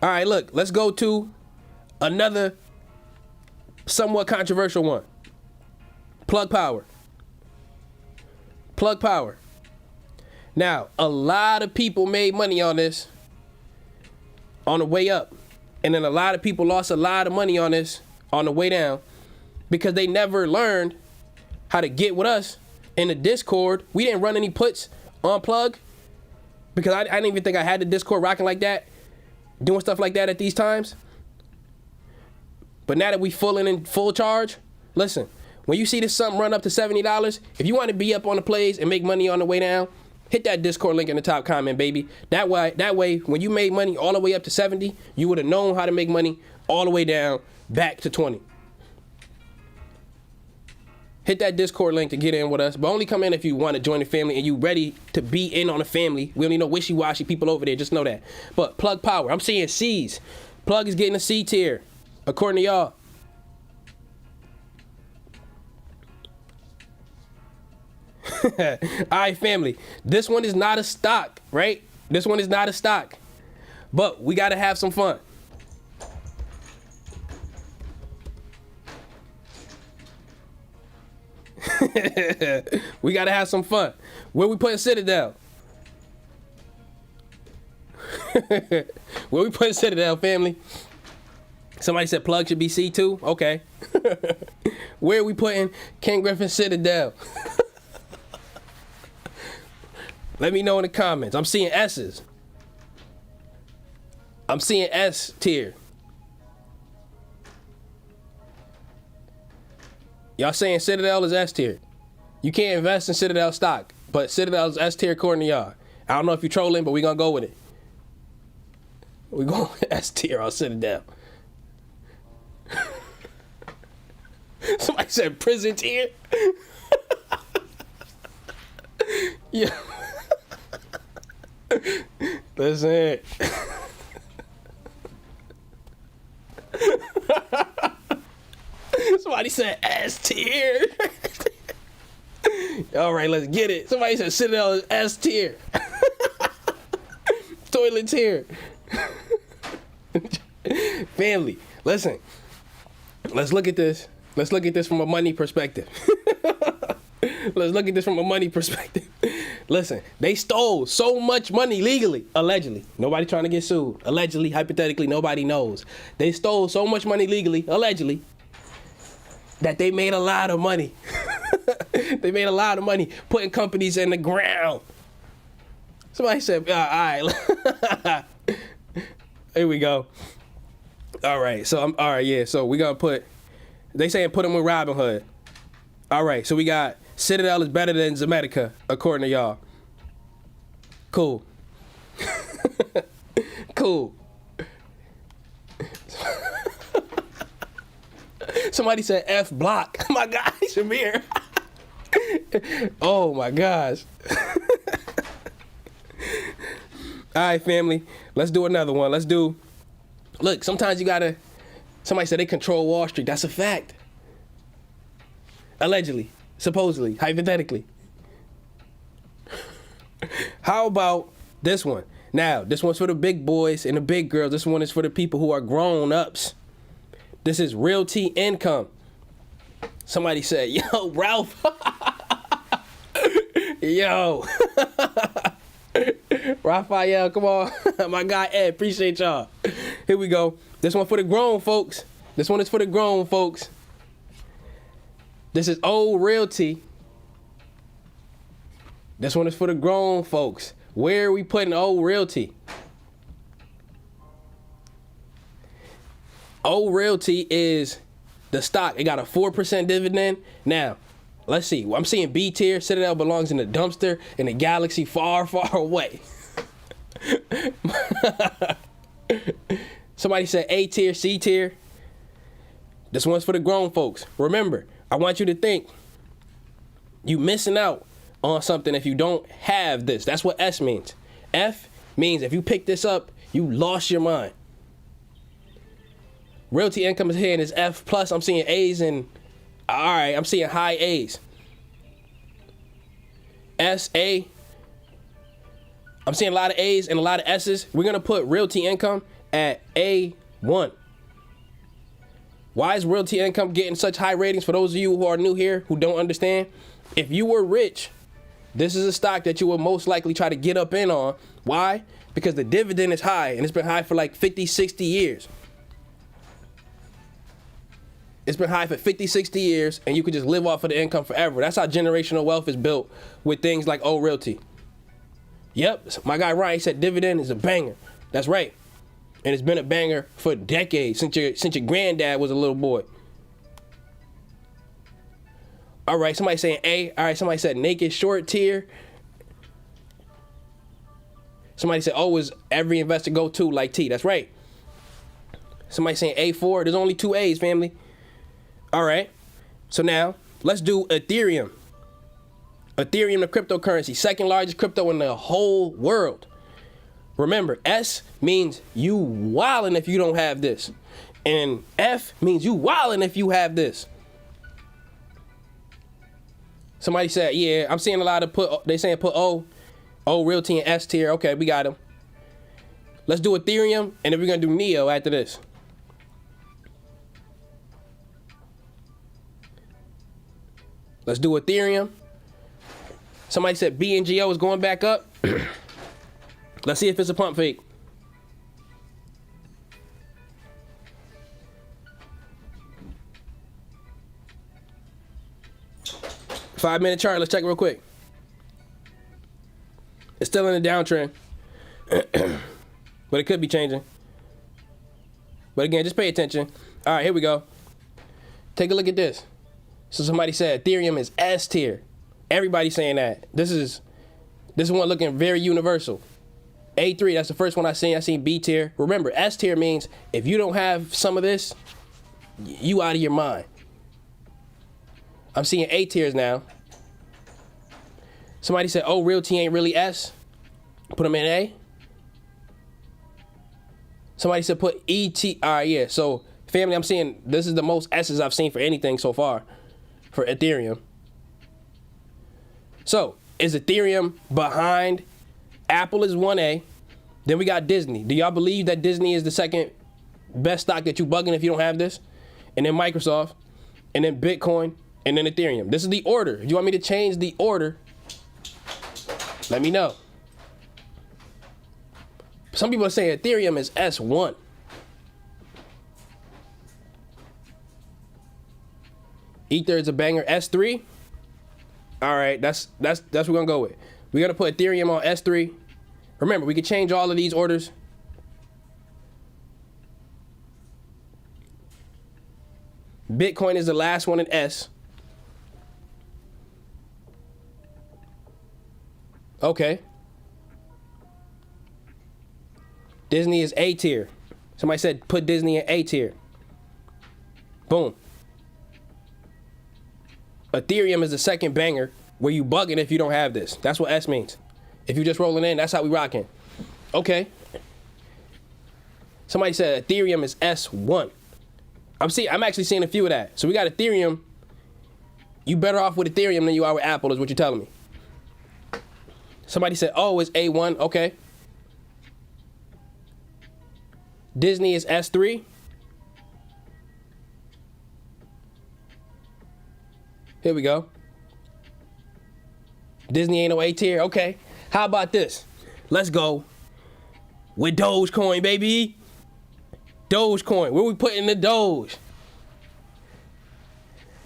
All right, look, let's go to another somewhat controversial one. Plug Power. Plug Power. Now, a lot of people made money on this on the way up. And then a lot of people lost a lot of money on this on the way down because they never learned how to get with us in the Discord. We didn't run any puts on Plug because I didn't even think I had the Discord rocking like that, doing stuff like that at these times. But now that we in full charge, listen, when you see this something run up to $70, if you want to be up on the plays and make money on the way down, hit that Discord link in the top comment, baby. That way, when you made money all the way up to 70, you would have known how to make money all the way down back to 20. Hit that Discord link to get in with us, but only come in if you want to join the family and you ready to be in on the family. We don't need no wishy-washy people over there, just know that. But Plug Power, I'm seeing C's. Plug is getting a C tier, according to y'all. All right, family. This one is not a stock, right? This one is not a stock. But we got to have some fun. We got to have some fun. Where we putting Citadel? Where we putting Citadel, family? Somebody said Plug should be C2. Okay. Where are we putting Ken Griffin Citadel? Let me know in the comments. I'm seeing S's. I'm seeing S tier. Y'all saying Citadel is S tier. You can't invest in Citadel stock, but Citadel is S tier according to y'all. I don't know if you're trolling, but we're going to go with it. We're going with S tier on Citadel. Somebody said prison tier. Yeah. Listen. Somebody said S tier. All right, let's get it. Somebody said Citadel is S tier. Toilet tier. Family, listen. Let's look at this. Let's look at this from a money perspective. Let's look at this from a money perspective. Listen, they stole so much money legally, allegedly. Nobody trying to get sued. Allegedly, hypothetically, nobody knows. They stole so much money legally, allegedly, that they made a lot of money. They made a lot of money putting companies in the ground. Somebody said, all right. Here we go. All right, so all right, yeah. So we're gonna put. They saying put them with RobinHood. All right, so we got Citadel is better than Zomedica, according to y'all. Cool. Cool. Somebody said F block. My God, Shamir. Oh my gosh. All right, family. Let's do another one. Let's do. Look, sometimes you gotta. Somebody said they control Wall Street. That's a fact. Allegedly, supposedly, hypothetically. How about this one? Now, this one's for the big boys and the big girls. This one is for the people who are grown-ups. This is Realty Income. Somebody said, yo, Ralph. Yo. Raphael, come on. My guy Ed, appreciate y'all. Here we go. This one for the grown folks. This one is for the grown folks. This is old Realty. This one is for the grown folks. Where are we putting old Realty? Old Realty is the stock. It got a 4% dividend. Now, let's see. I'm seeing B tier. Citadel belongs in the dumpster in a galaxy far, far away. Somebody said A tier, C tier. This one's for the grown folks. Remember, I want you to think you missing out on something if you don't have this. That's what S means. F means if you pick this up, you lost your mind. Realty income is here and it's F plus. I'm seeing A's and I'm seeing high A's. S, A. I'm seeing a lot of A's and a lot of S's. We're gonna put Realty income at A1. Why is Realty income getting such high ratings? For those of you who are new here, who don't understand, if you were rich, this is a stock that you will most likely try to get up in on. Why? Because the dividend is high and it's been high for like 50, 60 years. It's been high for 50, 60 years, and you can just live off of the income forever. That's how generational wealth is built with things like old Realty. Yep, my guy Ryan said dividend is a banger. That's right. And it's been a banger for decades, since your granddad was a little boy. All right, somebody saying A. All right, somebody said naked short tier. Somebody said, oh, is every investor go to like T? That's right. Somebody saying A4. There's only 2 A's, family. All right, so now let's do Ethereum. Ethereum, the cryptocurrency, second largest crypto in the whole world. Remember, S means you wildin' if you don't have this. And F means you wildin' if you have this. Somebody said, yeah, I'm seeing a lot of they saying put O, Realty and S tier. Okay, we got them. Let's do Ethereum, and then we're gonna do NIO after this. Let's do Ethereum. Somebody said Bngo is going back up. Let's see if it's a pump fake. Five-minute chart. Let's check it real quick. It's still in the downtrend, but it could be changing. But again, just pay attention. All right, here we go. Take a look at this. So somebody said Ethereum is S tier. Everybody's saying that. This is one looking very universal. A3, that's the first one I seen. I seen B tier. Remember, S tier means if you don't have some of this, you out of your mind. I'm seeing A tiers now. Somebody said, oh, Realty ain't really S. Put them in A. Somebody said put ET. All right, yeah. So family, I'm seeing this is the most S's I've seen for anything so far. For Ethereum. So, is Ethereum behind? Apple is 1A. Then we got Disney. Do y'all believe that Disney is the second best stock that you bugging if you don't have this? And then Microsoft, and then Bitcoin, and then Ethereum. This is the order. If you want me to change the order, let me know. Some people are saying Ethereum is S1. Ether is a banger. S3. All right, that's what we're gonna go with. We're gonna put Ethereum on S3. Remember, we can change all of these orders. Bitcoin is the last one in S. Okay. Disney is A tier. Somebody said put Disney in A tier. Boom. Ethereum is the second banger where you bugging if you don't have this. That's what S means. If you just rolling in, that's how we rocking. Okay. Somebody said Ethereum is S1. I'm actually seeing a few of that. So we got Ethereum. You better off with Ethereum than you are with Apple is what you're telling me. Somebody said, oh, it's A1. Okay. Disney is S3. Here we go. Disney ain't no A tier. Okay. How about this? Let's go with Dogecoin, baby. Dogecoin. Where we putting the Doge?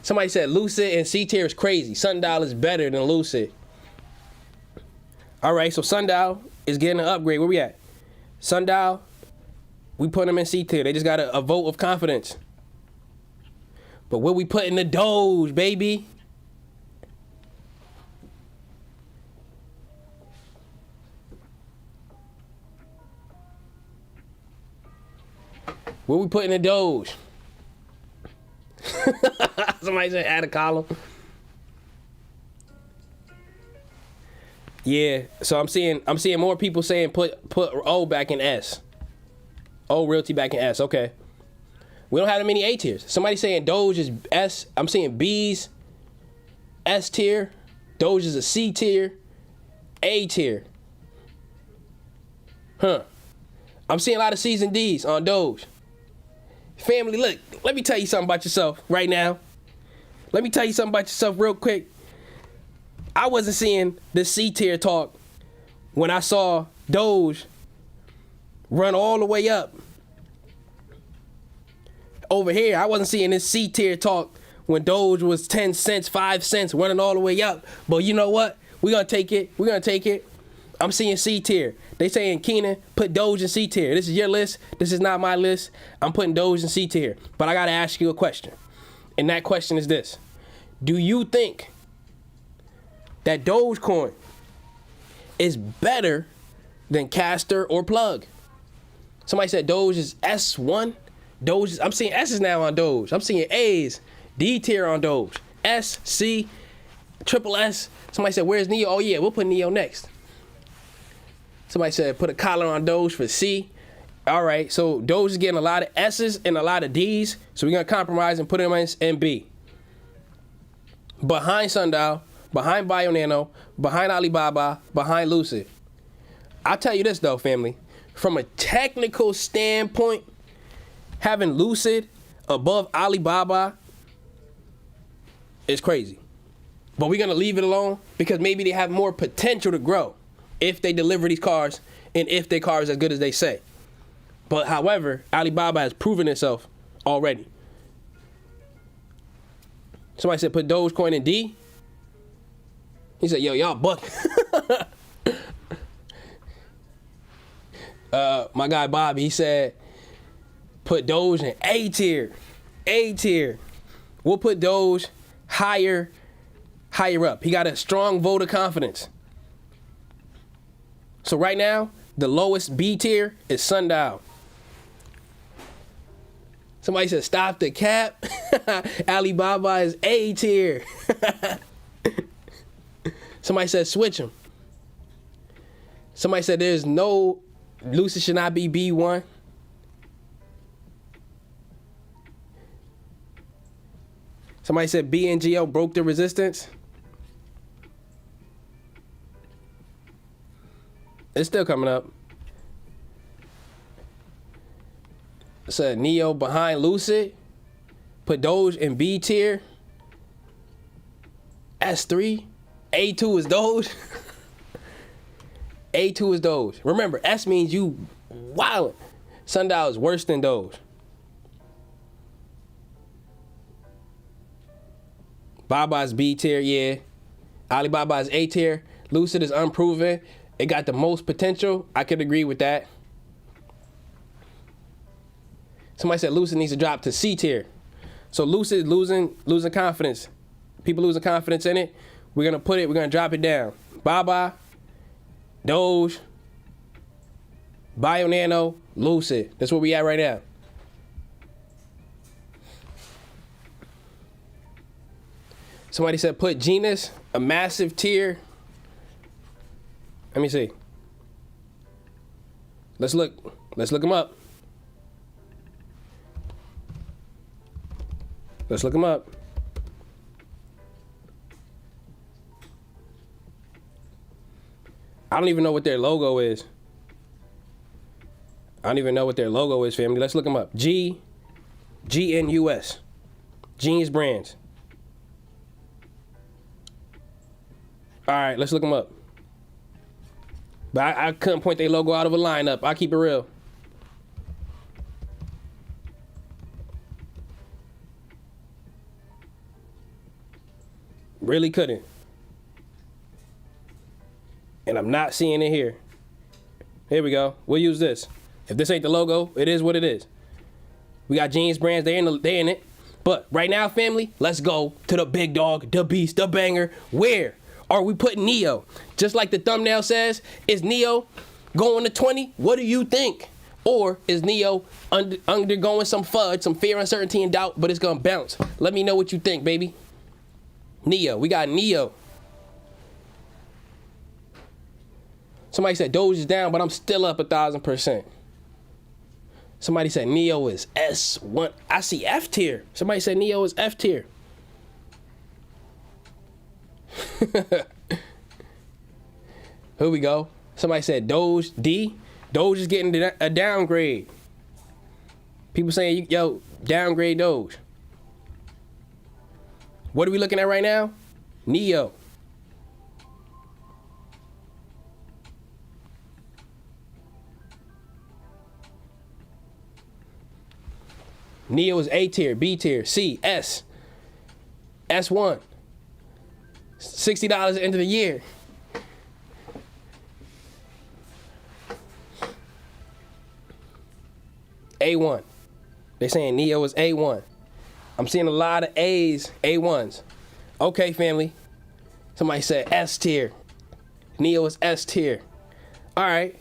Somebody said Lucid and C-Tier is crazy. Sundial is better than Lucid. All right, so Sundial is getting an upgrade. Where we at? Sundial, we put them in C-Tier. They just got a vote of confidence. But where we putting the Doge, baby? Where we putting the Doge? Somebody said add a column. Yeah, so I'm seeing more people saying put O back in S. O Realty back in S. Okay. We don't have that many A tiers. Somebody saying Doge is S. I'm seeing B's S tier. Doge is a C tier. A tier. Huh. I'm seeing a lot of C's and D's on Doge. Family, look, let me tell you something about yourself right now. Let me tell you something about yourself real quick. I wasn't seeing the C tier talk when I saw Doge run all the way up. Over here, I wasn't seeing this C tier talk when Doge was 10 cents, 5 cents, running all the way up. But you know what? We're going to take it. We're going to take it. I'm seeing C tier. They saying, Keenan, put Doge in C tier. This is your list. This is not my list. I'm putting Doge in C tier. But I got to ask you a question. And that question is this. Do you think that Dogecoin is better than Castor or Plug? Somebody said Doge is S1. Doge is, I'm seeing S's now on Doge. I'm seeing A's, D tier on Doge. S, C, triple S. Somebody said, where's NIO? Oh yeah, we'll put NIO next. Somebody said put a collar on Doge for C. All right, so Doge is getting a lot of S's and a lot of D's. So we're going to compromise and put them in B. Behind Sundial, behind Bionano, behind Alibaba, behind Lucid. I'll tell you this though, family. From a technical standpoint, having Lucid above Alibaba is crazy. But we're going to leave it alone because maybe they have more potential to grow if they deliver these cars and if their car is as good as they say. But however, Alibaba has proven itself already. Somebody said put Dogecoin in D. He said, yo, y'all buck. My guy Bobby, he said, put Doge in A tier. A tier. We'll put Doge higher up. He got a strong vote of confidence. So right now, the lowest B tier is Sundial. Somebody said, stop the cap. Alibaba is A tier. Somebody said, switch them. Somebody said, there's no, Lucid should not be B1. Somebody said, Bngo broke the resistance. It's still coming up. Said NIO behind Lucid. Put Doge in B tier. S3. A2 is Doge. A2 is Doge. Remember, S means you wildin'. Sundial is worse than Doge. Baba is B tier, yeah. Alibaba is A tier. Lucid is unproven. It got the most potential. I could agree with that. Somebody said Lucid needs to drop to C tier. So Lucid losing confidence. People losing confidence in it. We're gonna drop it down. Baba, Doge, Bionano, Lucid. That's where we at right now. Somebody said put Genus, a massive tier. Let me see. Let's look them up. Let's look them up. I don't even know what their logo is. I don't even know what their logo is, family. Let's look them up. GNUS. Genius Brands. All right, let's look them up. But I couldn't point their logo out of a lineup. I keep it real. Really couldn't. And I'm not seeing it here. Here we go. We'll use this. If this ain't the logo, it is what it is. We got Genius Brands. They in it. But right now, family, let's go to the big dog, the beast, the banger. Where are we putting NIO? Just like the thumbnail says, is NIO going to 20? What do you think? Or is NIO undergoing some FUD, some fear, uncertainty, and doubt, but it's going to bounce? Let me know what you think, baby. NIO. We got NIO. Somebody said Doge is down, but I'm still up 1,000%. Somebody said NIO is S1. I see F tier. Somebody said NIO is F tier. Here we go. Somebody said Doge D. Doge is getting a downgrade. People saying, yo, downgrade Doge. What are we looking at right now? NIO. NIO is A tier, B tier, C, S, S1. $60 at the end of the year. A1. They're saying NIO is A1. I'm seeing a lot of A's, A1s. Okay, family. Somebody said S tier. NIO is S tier. All right.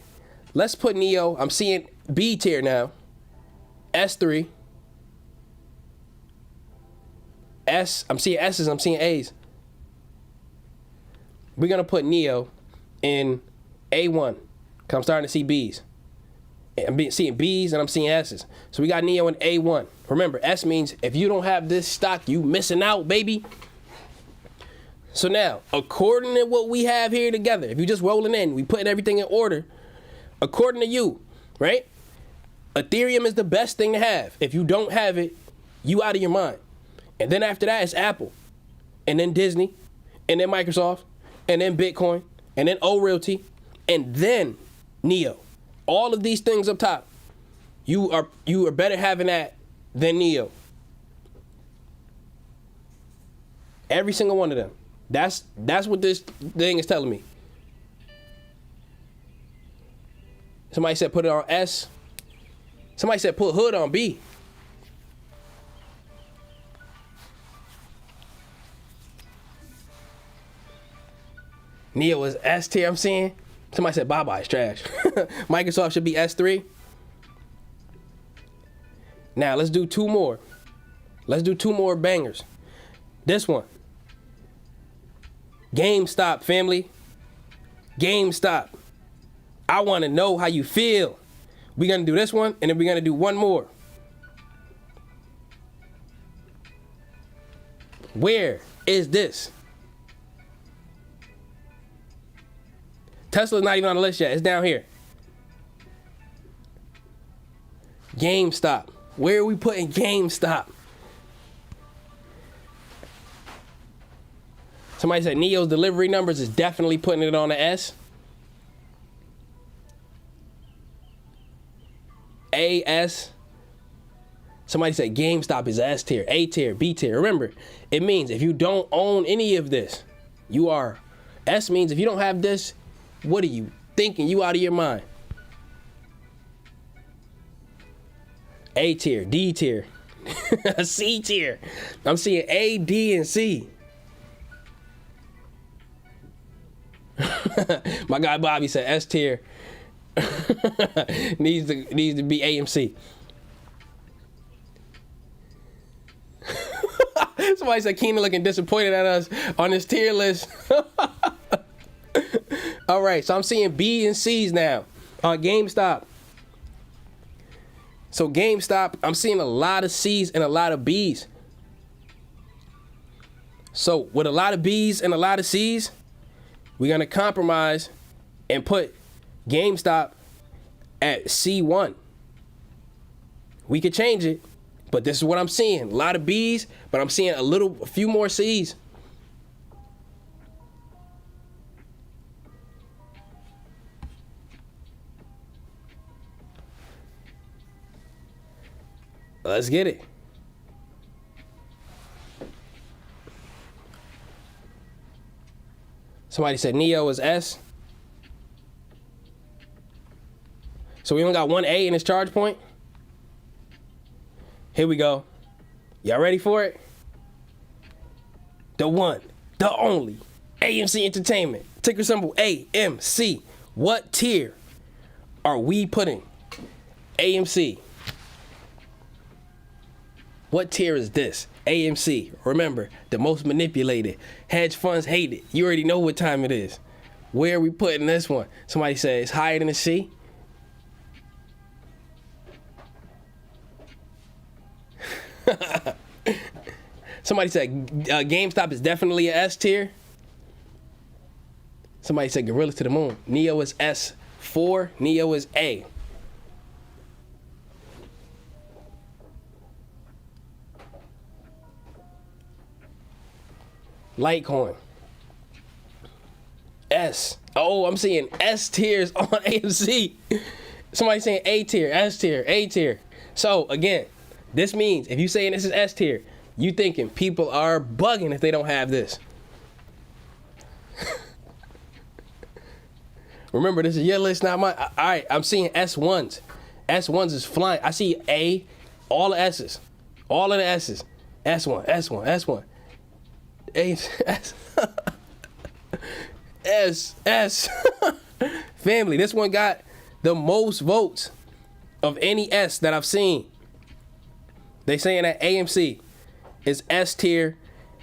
Let's put NIO. I'm seeing B tier now. S3. S. I'm seeing S's. I'm seeing A's. We're going to put NIO in A1. Because I'm starting to see B's. I'm seeing B's and I'm seeing S's. So we got NIO in A1. Remember, S means if you don't have this stock, you missing out, baby. So now, according to what we have here together, if you just rolling in, we putting everything in order. According to you, right? Ethereum is the best thing to have. If you don't have it, you out of your mind. And then after that, it's Apple. And then Disney. And then Microsoft. And then Bitcoin. And then Realty. And then NIO. All of these things up top, you are better having that than NIO. Every single one of them. That's what this thing is telling me. Somebody said put it on S. Somebody said put Hood on B. NIO is S tier, I'm seeing. Somebody said bye-bye, it's trash. Microsoft should be S3. Now, let's do two more. Let's do two more bangers. This one. GameStop, family. GameStop. I want to know how you feel. We're going to do this one, and then we're going to do one more. Where is this? Tesla's not even on the list yet. It's down here. GameStop. Where are we putting GameStop? Somebody said NIO's delivery numbers is definitely putting it on the S. AS. Somebody said GameStop is S tier, A tier, B tier. Remember, it means if you don't own any of this, you are. S means if you don't have this, what are you thinking? You out of your mind. A tier, D tier, C tier. I'm seeing A, D, and C. My guy Bobby said S tier needs to be AMC. Somebody said Keenan looking disappointed at us on this tier list. All right, so I'm seeing B and C's now on GameStop. So GameStop, I'm seeing a lot of C's and a lot of B's. So with a lot of B's and a lot of C's, we're going to compromise and put GameStop at C1. We could change it, but this is what I'm seeing. A lot of B's, but I'm seeing a few more C's. Let's get it. Somebody said NIO is S. So we only got one A in this charge point. Here we go. Y'all ready for it? The one, the only, AMC Entertainment. Ticker symbol AMC. What tier are we putting AMC? What tier is this? AMC. Remember, the most manipulated. Hedge funds hate it. You already know what time it is. Where are we putting this one? Somebody said it's higher than a C. Somebody said GameStop is definitely a S tier. Somebody said Gorillas to the Moon. NIO is S4. NIO is A. Litecoin. S. Oh, I'm seeing S tiers on AMC. Somebody saying A tier, S tier, A tier. So again, this means if you saying this is S tier, you thinking people are bugging if they don't have this. Remember, this is your list, not mine. All right, I'm seeing S1s. S1s is flying. I see A, all the S's. All of the S's. S1, S1, S1. A, S. S. Family, this one got the most votes of any S that I've seen. They saying that AMC is S tier,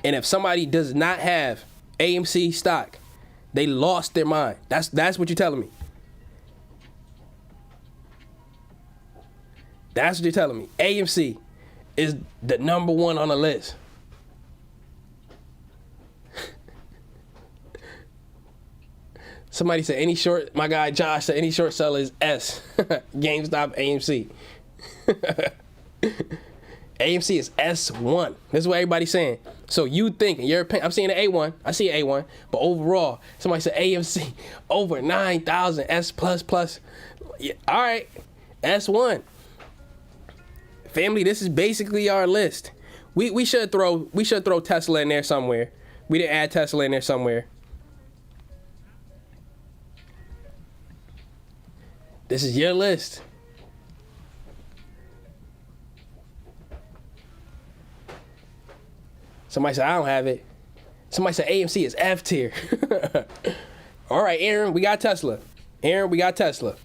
and if somebody does not have AMC stock, they lost their mind. That's what you're telling me. That's what you're telling me. AMC is the number one on the list. Somebody said any short, my guy Josh said any short seller is S. GameStop, AMC. AMC is S1. This is what everybody's saying. So you think, in your opinion, I'm seeing an A1. I see an A1. But overall, somebody said AMC over 9,000 S plus. Yeah, all right, S1. Family, this is basically our list. We should throw Tesla in there somewhere. We didn't add Tesla in there somewhere. This is your list. Somebody said, I don't have it. Somebody said AMC is F tier. All right, Aaron, we got Tesla. Aaron, we got Tesla.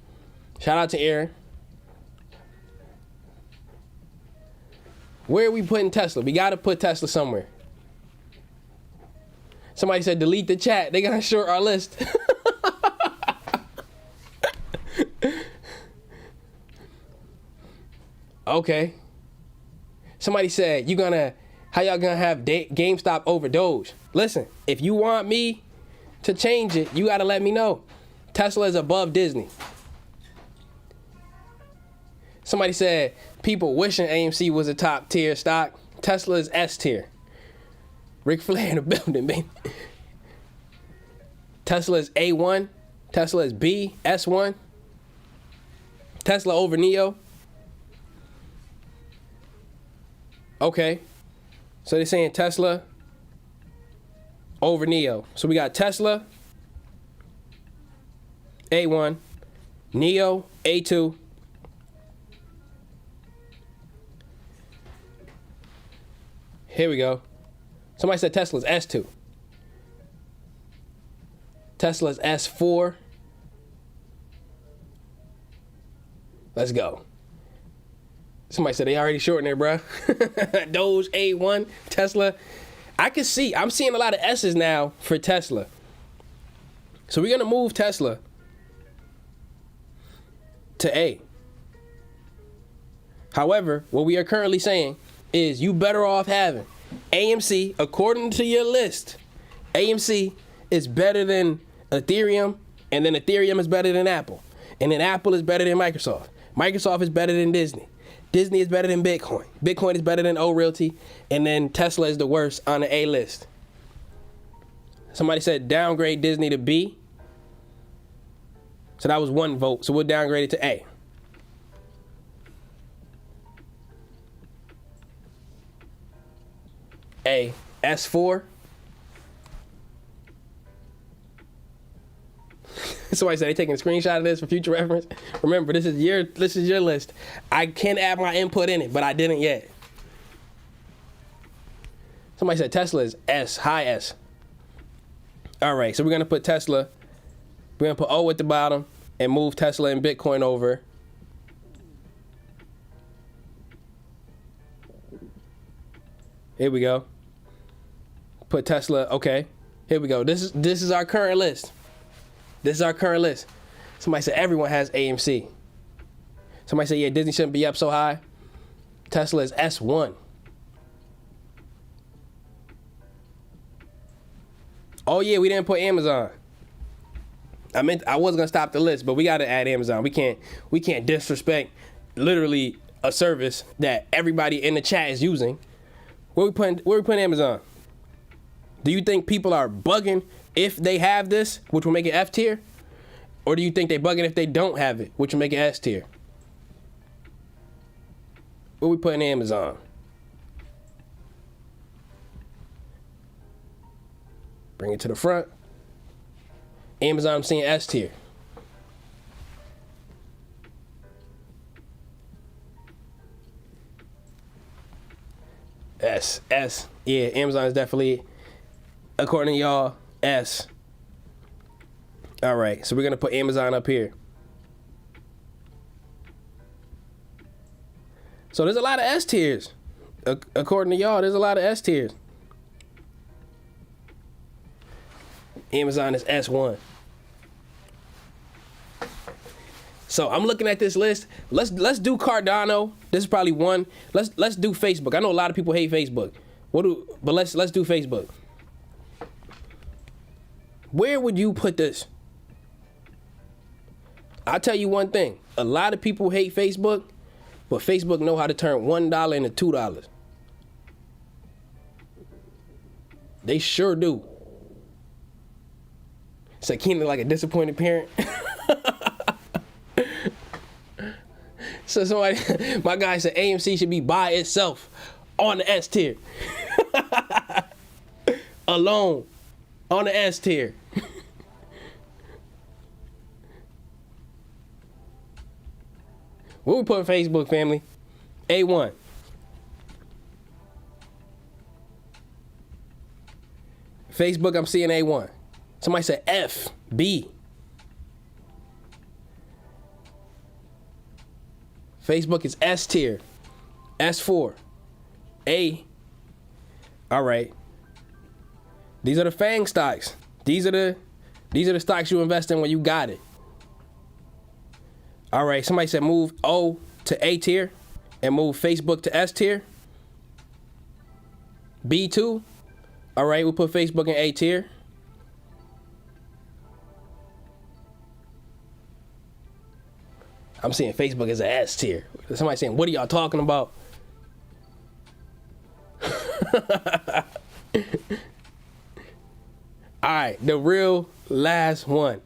Shout out to Aaron. Where are we putting Tesla? We got to put Tesla somewhere. Somebody said delete the chat. They got to short our list. Okay. Somebody said, how y'all gonna have GameStop over Doge? Listen, if you want me to change it, you gotta let me know. Tesla is above Disney. Somebody said, people wishing AMC was a top tier stock. Tesla is S tier. Ric Flair in the building, baby. Tesla is A1. Tesla is B, S1. Tesla over NIO. Okay. So they're saying Tesla over NIO. So we got Tesla, A1, NIO, A2. Here we go. Somebody said Tesla's S2. Tesla's S4. Let's go. Somebody said they already shorting there, bro. Doge, A1, Tesla. I'm seeing a lot of S's now for Tesla. So we're going to move Tesla to A. However, what we are currently saying is you better off having AMC, according to your list. AMC is better than Ethereum, and then Ethereum is better than Apple. And then Apple is better than Microsoft. Microsoft is better than Disney. Disney is better than Bitcoin. Bitcoin is better than Realty. And then Tesla is the worst on the A list. Somebody said downgrade Disney to B. So that was one vote. So we'll downgrade it to A. A, S4. Somebody said they taking a screenshot of this for future reference. Remember, this is your list. I can add my input in it, but I didn't yet. Somebody said Tesla is S, high S. All right, so we're gonna put Tesla. We're gonna put O at the bottom and move Tesla and Bitcoin over. Here we go. Put Tesla. Okay. Here we go. This is our current list. This is our current list. Somebody said everyone has AMC. Somebody said, yeah, Disney shouldn't be up so high. Tesla is S1. Oh yeah, we didn't put Amazon. I was gonna stop the list, but we gotta add Amazon. We can't disrespect literally a service that everybody in the chat is using. Where we putting Amazon? Do you think people are bugging if they have this, which will make it F tier? Or do you think they bugging if they don't have it, which will make it S tier? Where we putting Amazon? Bring it to the front. Amazon, I'm seeing S tier. S. Yeah, Amazon is definitely, according to y'all, S. All right, so we're gonna put Amazon up here. So there's a lot of S tiers. According to y'all, there's a lot of S tiers. Amazon is S1. So I'm looking at this list. Let's do Cardano. This is probably one. Let's do Facebook. I know a lot of people hate Facebook. But let's do Facebook. Where would you put this? I'll tell you one thing. A lot of people hate Facebook, but Facebook know how to turn $1 into $2. They sure do. Sakina like a disappointed parent. So somebody, my guy said AMC should be by itself on the S tier. Alone on the S tier. Where we put Facebook, family? A1. Facebook, I'm seeing A1. Somebody said F, B. Facebook is S tier, S4, A. All right. These are the FANG stocks. These are the stocks you invest in when you got it. All right. Somebody said move O to A tier and move Facebook to S tier. B2. All right. We'll put Facebook in A tier. I'm seeing Facebook as an S tier. Somebody saying, what are y'all talking about? All right, the real last one.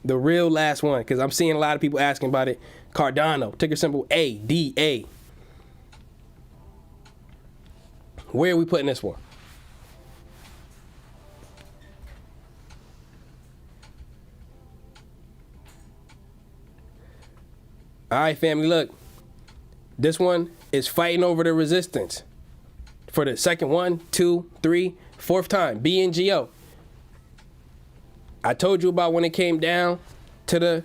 Because I'm seeing a lot of people asking about it. Cardano, ticker symbol ADA. Where are we putting this one? All right, family, look. This one is fighting over the resistance for the second 1, 2, 3, 4th time. Bngo. I told you about when it came down to the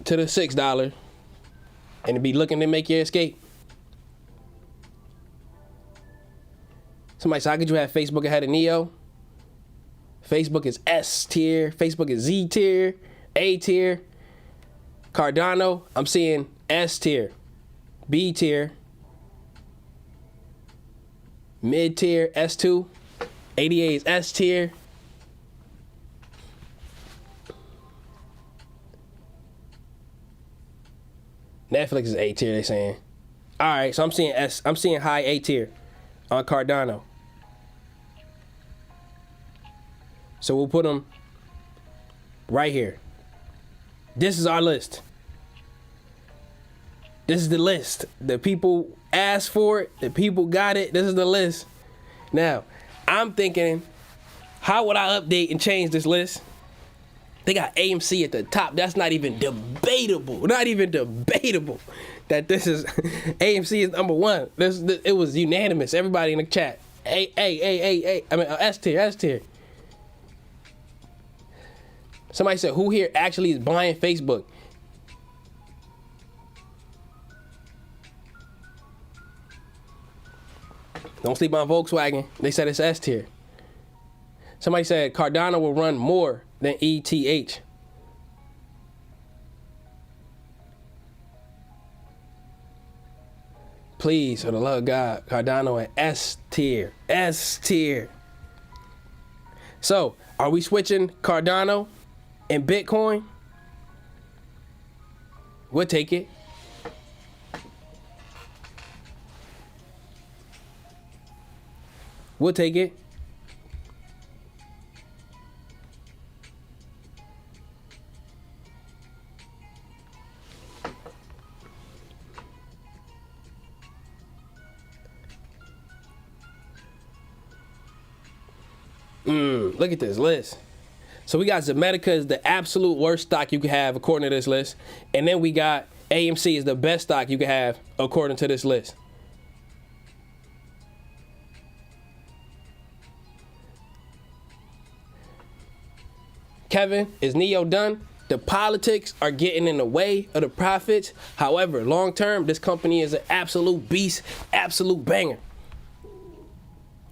$6 and to be looking to make your escape. Somebody said, how could you have Facebook ahead of NIO? Facebook is S tier. Facebook is Z tier, A tier. Cardano, I'm seeing S tier, B tier, mid tier, S2. ADA is S tier. Netflix is A tier, they saying. All right, so I'm seeing high A tier on Cardano. So we'll put them right here. This is our list. This is the list. The people asked for it. The people got it. This is the list. Now, I'm thinking, how would I update and change this list? They got AMC at the top. That's not even debatable. Not even debatable that this is AMC is number one. It was unanimous. Everybody in the chat. A. I mean, S tier. Somebody said, who here actually is buying Facebook? Don't sleep on Volkswagen. They said it's S tier. Somebody said Cardano will run more than ETH. Please, for the love of God, Cardano at S tier. S tier. So, are we switching Cardano and Bitcoin? We'll take it. We'll take it. Look at this list. So we got Zomedica is the absolute worst stock you could have according to this list. And then we got AMC is the best stock you could have according to this list. Kevin, is NIO done? The politics are getting in the way of the profits. However, long term, this company is an absolute beast, absolute banger.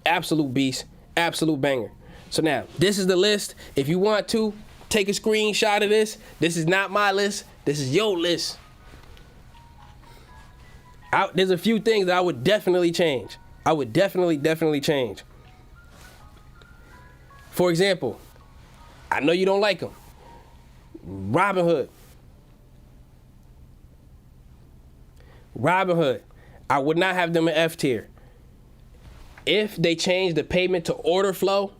Absolute beast, absolute banger. So now, this is the list. If you want to, take a screenshot of this. This is not my list. This is your list. There's a few things that I would definitely change. I would definitely change. For example, I know you don't like them. RobinHood. I would not have them in F tier. If they change the payment to order flow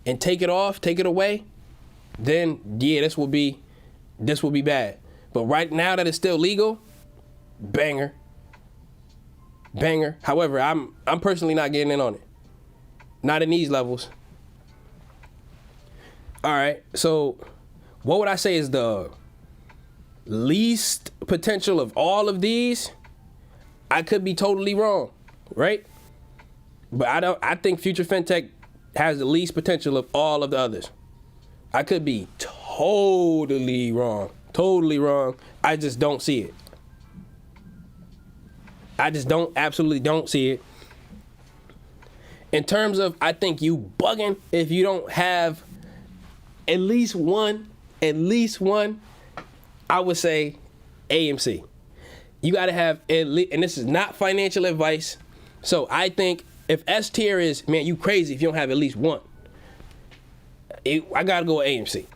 and take it away, then yeah, this will be bad. But right now that it's still legal, banger. However, I'm personally not getting in on it. Not in these levels. All right, so what would I say is the least potential of all of these? I could be totally wrong, right? But I think Future FinTech has the least potential of all of the others. I could be totally wrong. I just don't see it. Absolutely don't see it. In terms of, I think you bugging if you don't have at least one, I would say AMC. You gotta have at least, and this is not financial advice. So I think if S tier is, man, you crazy if you don't have at least one. I gotta go with AMC.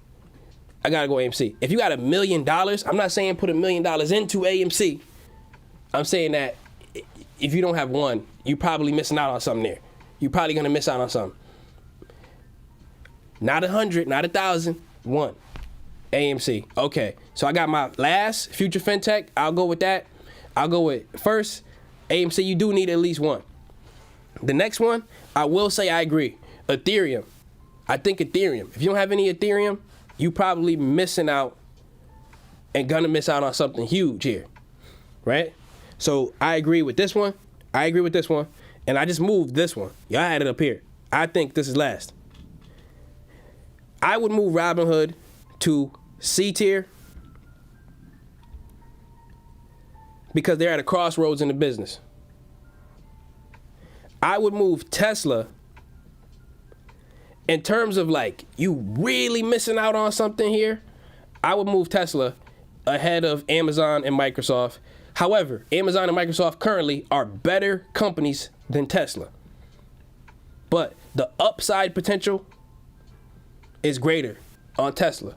If you got $1 million, I'm not saying put $1 million into AMC. I'm saying that if you don't have one, you're probably missing out on something there. You're probably gonna miss out on something. Not 100, not 1,000, one. AMC. Okay, so I got my last Future FinTech. I'll go with that. I'll go with first AMC. You do need at least one. The next one, I will say I agree. Ethereum. I think Ethereum. If you don't have any Ethereum, you probably missing out and gonna miss out on something huge here, right? So I agree with this one. And I just moved this one. Y'all had it up here. I think this is last. I would move RobinHood to C tier because they're at a crossroads in the business. I would move Tesla in terms of like you really missing out on something here. I would move Tesla ahead of Amazon and Microsoft. However, Amazon and Microsoft currently are better companies than Tesla. But the upside potential is greater on Tesla.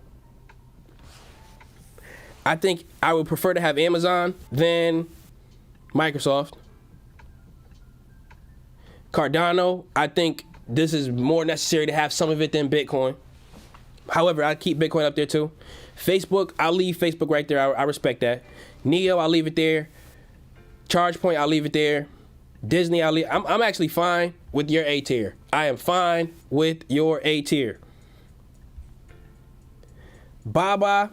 I think I would prefer to have Amazon than Microsoft. Cardano, I think this is more necessary to have some of it than Bitcoin. However, I keep Bitcoin up there too. Facebook, I'll leave Facebook right there. I respect that. NIO, I'll leave it there. ChargePoint, I'll leave it there. Disney, I'll leave. I'm actually fine with your A tier. I am fine with your A tier. Baba,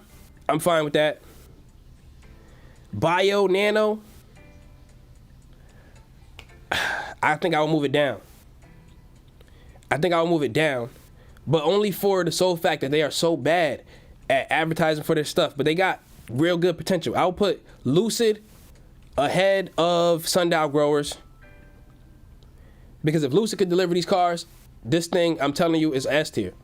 I'm fine with that. Bionano, I think I'll move it down. But only for the sole fact that they are so bad at advertising for their stuff. But they got real good potential. I'll put Lucid ahead of Sundial Growers. Because if Lucid could deliver these cars, this thing, I'm telling you, is S tier.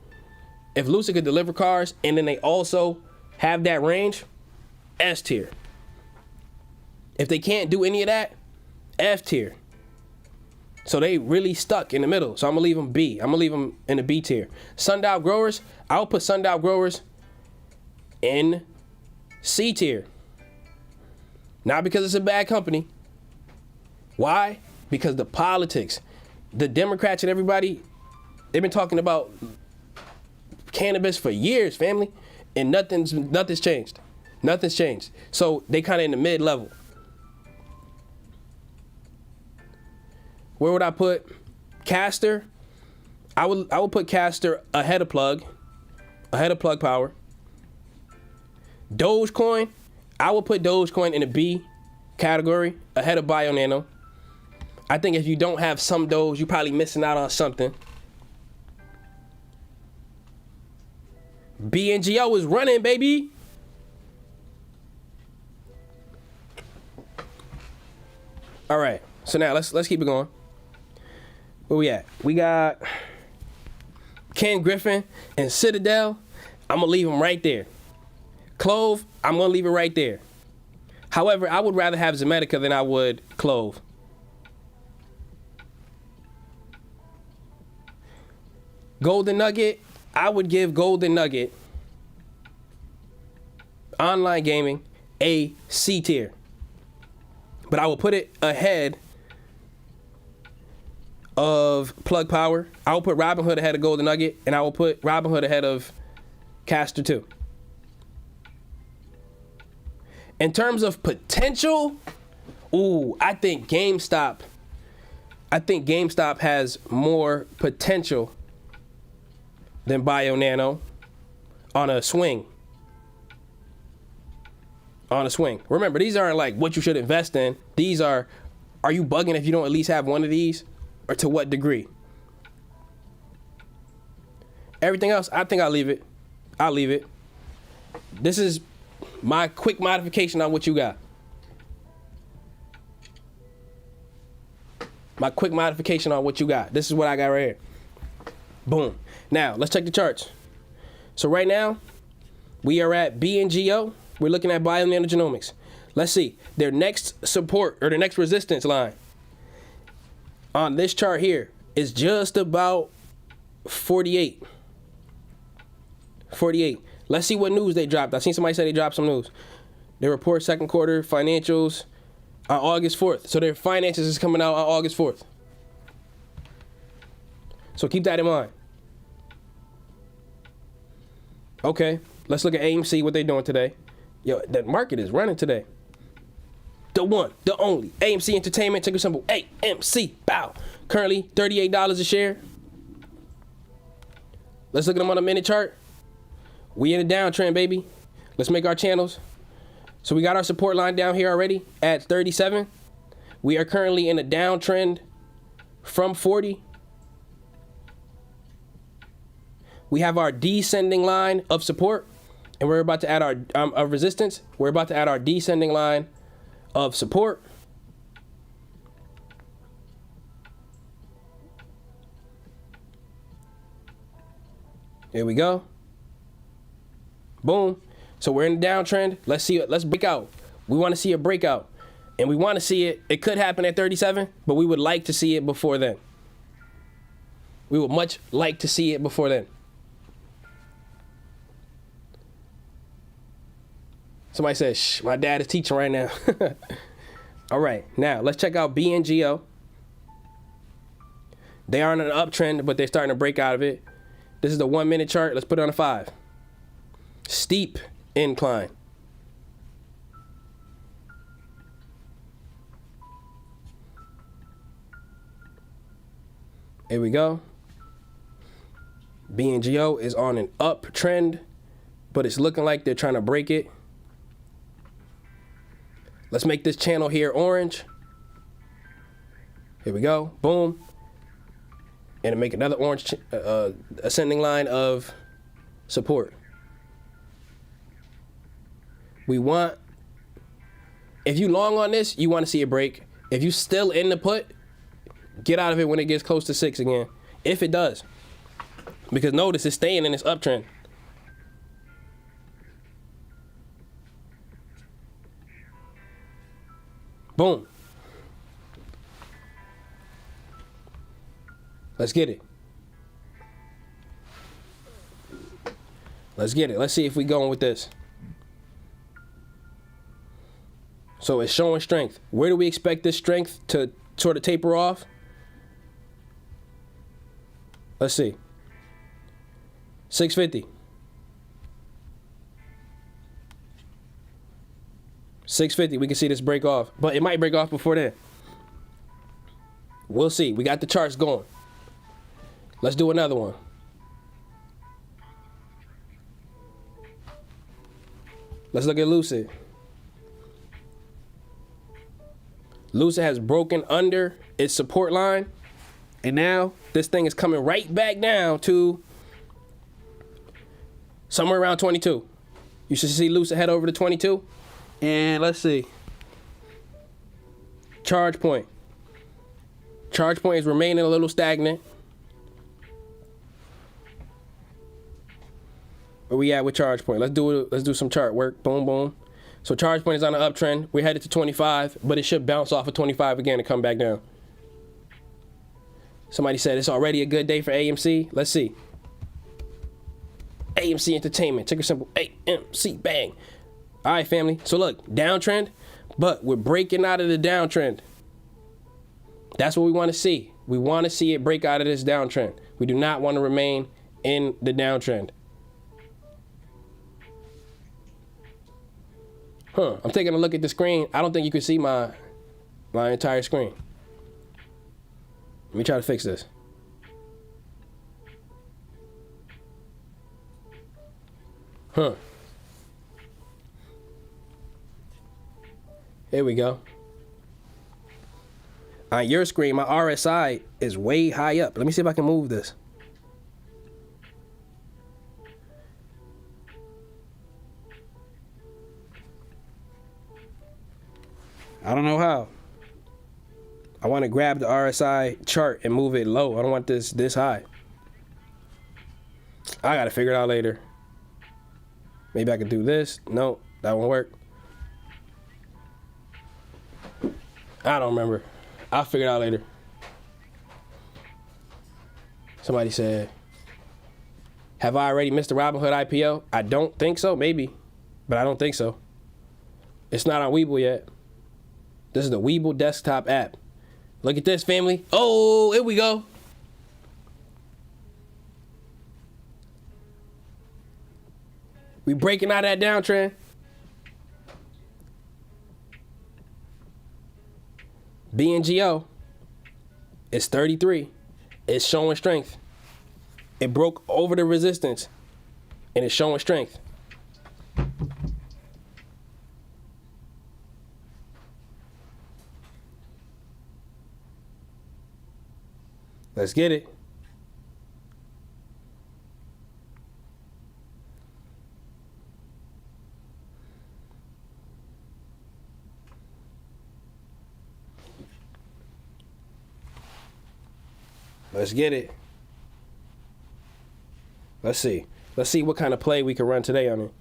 If Lucid could deliver cars and then they also have that range, S tier. If they can't do any of that, F tier. So they really stuck in the middle. So I'm going to leave them B. I'm going to leave them in the B tier. Sundial Growers, I'll put Sundial Growers in C tier. Not because it's a bad company. Why? Because the politics. The Democrats and everybody, they've been talking about cannabis for years, family. And nothing's changed. Nothing's changed. So they kind of in the mid-level. Where would I put Castor? I would put Castor ahead of Plug Power. Dogecoin, I would put Dogecoin in the B category ahead of Bionano. I think if you don't have some Doge, you're probably missing out on something. Bngo is running, baby. All right, so now let's keep it going. Where we at? We got Ken Griffin and Citadel. I'm going to leave them right there. Clove, I'm going to leave it right there. However, I would rather have Zemetica than I would Clove. Golden Nugget, I would give Golden Nugget online gaming a C tier. But I will put it ahead of Plug Power. I will put RobinHood ahead of Golden Nugget, and I will put RobinHood ahead of Castor 2. In terms of potential, I think GameStop has more potential than Bionano on a swing. Remember, these aren't like what you should invest in. These are you bugging if you don't at least have one of these? Or to what degree? Everything else, I think I'll leave it. This is my quick modification on what you got. This is what I got right here. Boom. Now, let's check the charts. So right now, we are at Bngo. We're looking at Bionanogenomics. Let's see. Their next support, or their next resistance line on this chart here is just about 48. Let's see what news they dropped. I seen somebody say they dropped some news. They report second quarter financials on August 4th. So their finances is coming out on August 4th. So keep that in mind. Okay, let's look at AMC, what they're doing today. Yo, the market is running today. The one, the only, AMC Entertainment, ticker symbol AMC, bow. Currently $38 a share. Let's look at them on a minute chart. We in a downtrend, baby. Let's make our channels. So we got our support line down here already at 37. We are currently in a downtrend from 40. We have our descending line of support, and we're about to add our resistance. We're about to add our descending line of support. There we go. Boom. So we're in a downtrend. Let's see it. Let's break out. We want to see a breakout. And we want to see it. It could happen at 37, but we would like to see it before then. We would much like to see it before then. Somebody says, shh, my dad is teaching right now. All right, now let's check out Bngo. They are on an uptrend, but they're starting to break out of it. This is the 1 minute chart. Let's put it on a 5. Steep incline. Here we go. Bngo is on an uptrend, but it's looking like they're trying to break it. Let's make this channel here orange. Here we go. Boom. And make another orange ascending line of support. We want, if you long on this, you want to see it break. If you still in the put, get out of it when it gets close to 6 again. If it does. Because notice it's staying in this uptrend. Boom. Let's get it. Let's get it. Let's see if we going with this. So it's showing strength. Where do we expect this strength to sort of taper off? Let's see. 650. 650, we can see this break off, but it might break off before then. We'll see. We got the charts going. Let's do another one. Let's look at Lucid. Lucid has broken under its support line, and now this thing is coming right back down to somewhere around 22. You should see Lucid head over to 22. And let's see. Charge point. Charge point is remaining a little stagnant. Where we at with charge point? Let's do some chart work. Boom, boom. So charge point is on an uptrend. We're headed to 25, but it should bounce off of 25 again and come back down. Somebody said it's already a good day for AMC. Let's see. AMC Entertainment, ticker symbol AMC, bang. All right, family. So look, downtrend, but we're breaking out of the downtrend. That's what we want to see. We want to see it break out of this downtrend. We do not want to remain in the downtrend. I'm taking a look at the screen. I don't think you can see my entire screen. Let me try to fix this. Here we go. On your screen, my RSI is way high up. Let me see if I can move this. I don't know how. I want to grab the RSI chart and move it low. I don't want this high. I gotta figure it out later. Maybe I could do this. No, that won't work. I don't remember. I'll figure it out later. Somebody said, have I already missed the RobinHood IPO? I don't think so, maybe, but I don't think so. It's not on Webull yet. This is the Webull desktop app. Look at this, family. Oh, here we go. We breaking out of that downtrend. Bngo is 33. It's showing strength. It broke over the resistance and it's showing strength. Let's get it. Let's get it. Let's see. Let's see what kind of play we can run today on it.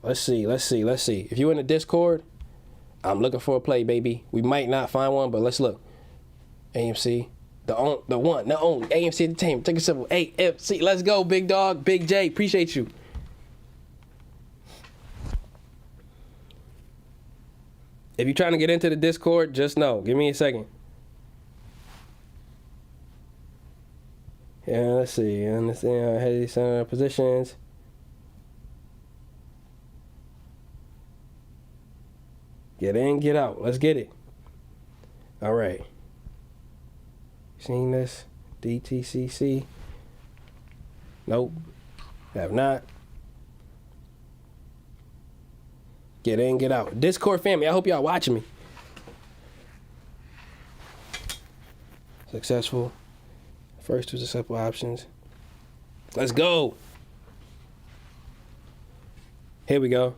Let's see. If you're in the Discord, I'm looking for a play, baby. We might not find one, but let's look. AMC, the one, the only AMC Entertainment. Take a simple AMC. Let's go, big dog, Big J. Appreciate you. If you're trying to get into the Discord, just know. Give me a second. Yeah, let's see. Understand heavy center positions. Get in, get out. Let's get it. All right. Seen this? DTCC. Nope. Have not. Get in, get out. Discord family, I hope y'all watching me. Successful. First two successful options. Let's go. Here we go.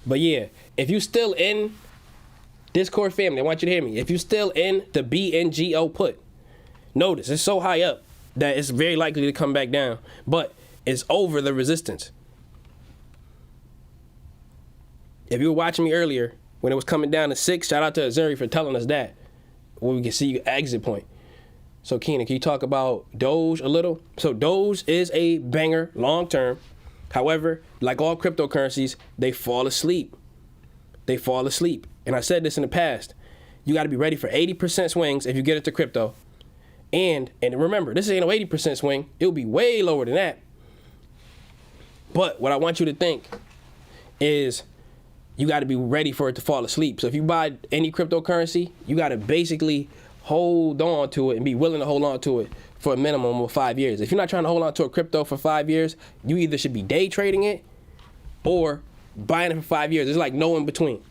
But yeah, if you still in Discord family, I want you to hear me. If you still in the Bngo put, notice it's so high up that it's very likely to come back down, but it's over the resistance. If you were watching me earlier when it was coming down to 6, shout out to Azuri for telling us that, where we can see your exit point. So Keenan, can you talk about Doge a little? So Doge is a banger long term. However, like all cryptocurrencies, they fall asleep. They fall asleep. And I said this in the past. You got to be ready for 80% swings if you get into crypto. And remember, this ain't no 80% swing. It'll be way lower than that. But what I want you to think is you got to be ready for it to fall asleep. So if you buy any cryptocurrency, you got to basically hold on to it and be willing to hold on to it for a minimum of 5 years. If you're not trying to hold on to a crypto for 5 years, you either should be day trading it or buying it for 5 years. There's like no in between.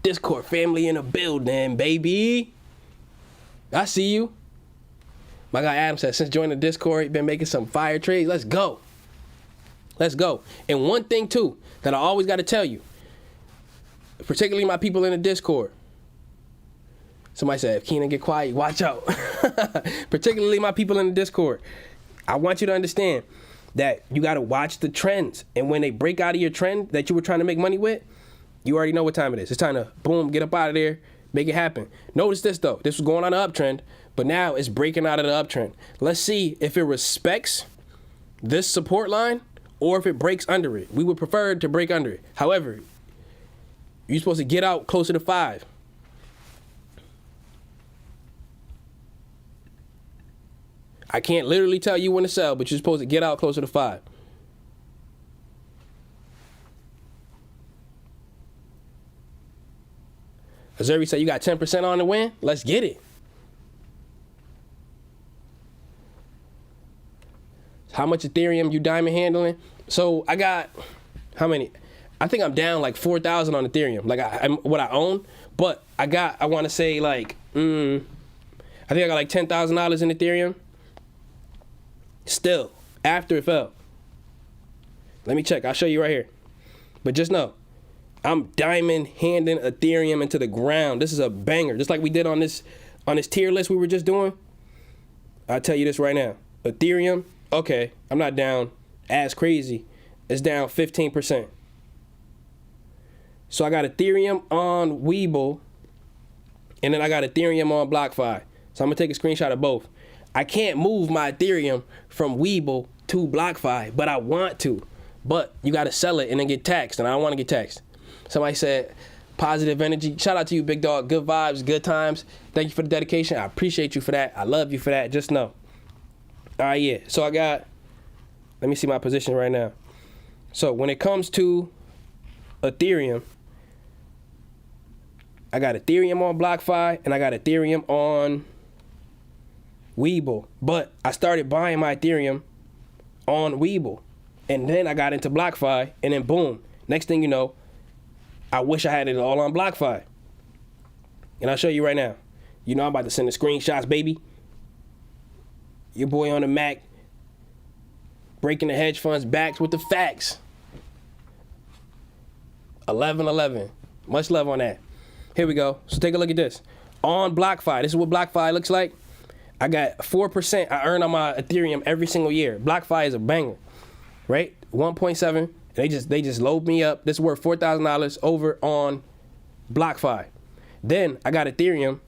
Discord family in the building, baby. I see you. My guy Adam said, since joining the Discord, he's been making some fire trades. Let's go. Let's go. And one thing, too, that I always got to tell you, particularly my people in the Discord. Somebody said, if Keenan get quiet, watch out. Particularly my people in the Discord. I want you to understand that you got to watch the trends. And when they break out of your trend that you were trying to make money with, you already know what time it is. It's time to, boom, get up out of there, make it happen. Notice this, though. This was going on an uptrend, but now it's breaking out of the uptrend. Let's see if it respects this support line or if it breaks under it. We would prefer to break under it. However, you're supposed to get out closer to 5. I can't literally tell you when to sell, but you're supposed to get out closer to 5. Azuri said you got 10% on the win? Let's get it. How much Ethereum you diamond handling? So I got, how many? I think I'm down like 4,000 on Ethereum, like I'm what I own. But I want to say like, I think I got like $10,000 in Ethereum. Still, after it fell. Let me check. I'll show you right here. But just know, I'm diamond handing Ethereum into the ground. This is a banger. Just like we did on this tier list we were just doing. I'll tell you this right now. Ethereum, okay, I'm not down as crazy. It's down 15%. So I got Ethereum on Webull, and then I got Ethereum on BLockFi. So I'm gonna take a screenshot of both. I can't move my Ethereum from Webull to BLockFi, but I want to. But you got to sell it and then get taxed, and I don't want to get taxed. Somebody said, positive energy. Shout out to you, big dog. Good vibes, good times. Thank you for the dedication. I appreciate you for that. I love you for that. Just know. All right, yeah. So I got, let me see my position right now. So when it comes to Ethereum, I got Ethereum on BLockFi, and I got Ethereum on Webull. But I started buying my Ethereum on Webull, and then I got into BLockFi, and then boom, next thing you know, I wish I had it all on BLockFi. And I'll show you right now. You know I'm about to send the screenshots, baby. Your boy on the Mac, breaking the hedge funds' backs with the facts. 11-11. Much love on that. Here we go. So take a look at this. On BLockFi, this is what BLockFi looks like. I got 4% I earn on my Ethereum every single year. BLockFi is a banger, right? 1.7. They just load me up. This is worth $4,000 over on BLockFi. Then I got Ethereum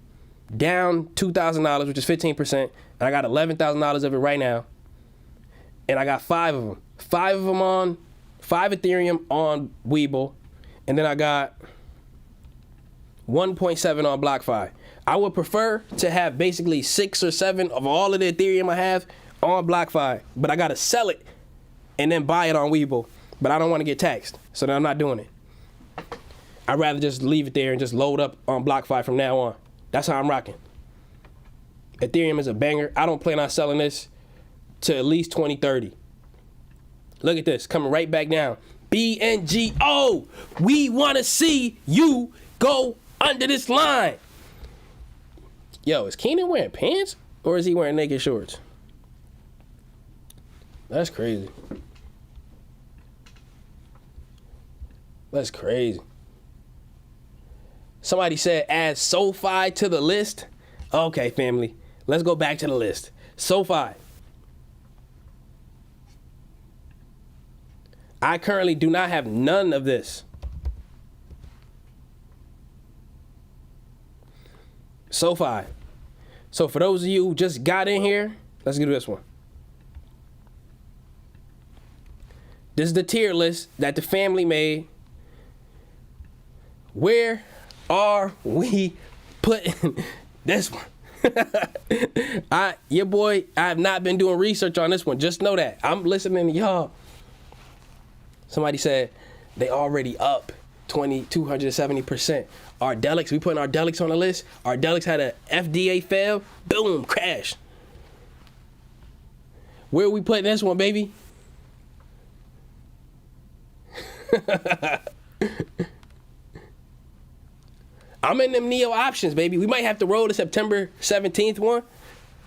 down $2,000, which is 15%. And I got $11,000 of it right now. And I got 5 of them. 5 of them on, 5 Ethereum on Webull. And then I got 1.7 on BLockFi. I would prefer to have basically 6 or 7 of all of the Ethereum I have on BLockFi, but I gotta sell it and then buy it on Webull. But I don't want to get taxed, so then I'm not doing it. I'd rather just leave it there and just load up on BLockFi from now on. That's how I'm rocking. Ethereum is a banger. I don't plan on selling this to at least 2030. Look at this, coming right back down. Bngo, we want to see you go under this line. Yo, is Keenan wearing pants or is he wearing naked shorts? That's crazy. That's crazy. Somebody said add SoFi to the list. Okay, family. Let's go back to the list. SoFi. I currently do not have none of this. SoFi. So for those of you who just got in here, let's do this one. This is the tier list that the family made. Where are we putting this one? Your boy, I have not been doing research on this one. Just know that. I'm listening to y'all. Somebody said they already up 270%. Ardelyx, we putting Ardelyx on the list. Ardelyx had a FDA fail. Boom, crash. Where are we putting this one, baby? I'm in them NIO options, baby. We might have to roll the September 17th one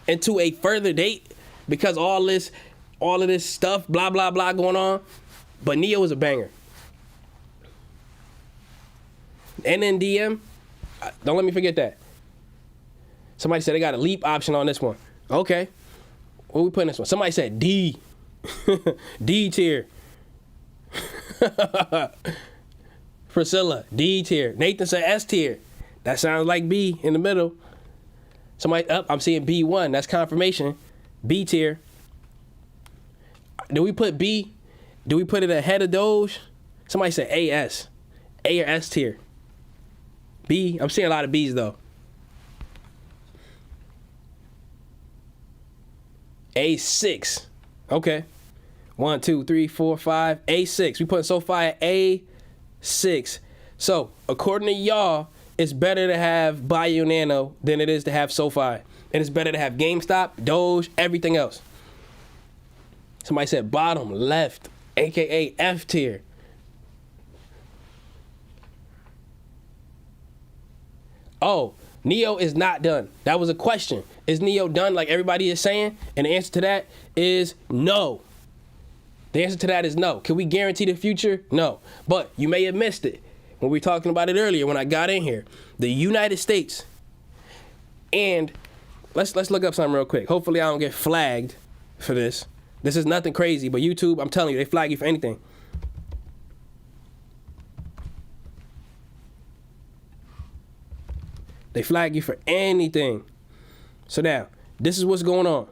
into a further date because all of this stuff, blah, blah, blah going on. But NIO is a banger. NNDM, don't let me forget that. Somebody said they got a leap option on this one. Okay. Where we putting this one? Somebody said D. D tier. Priscilla, D tier. Nathan said S tier. That sounds like B in the middle. Somebody up, I'm seeing B1. That's confirmation. B tier. Do we put B? Do we put it ahead of Doge? Somebody said AS. A or S tier. B. I'm seeing a lot of B's though. A6. Okay. 1, 2, 3, 4, 5. A6. We put SoFi at A6. So, according to y'all, it's better to have Bionano than it is to have SoFi. And it's better to have GameStop, Doge, everything else. Somebody said bottom left, aka F tier. Oh, NIO is not done. That was a question. Is NIO done like everybody is saying? And the answer to that is no. The answer to that is no. Can we guarantee the future? No. But you may have missed it when we were talking about it earlier when I got in here. The United States. And let's look up something real quick. Hopefully I don't get flagged for this. This is nothing crazy, but YouTube, I'm telling you, they flag you for anything. They flag you for anything. So now, this is what's going on.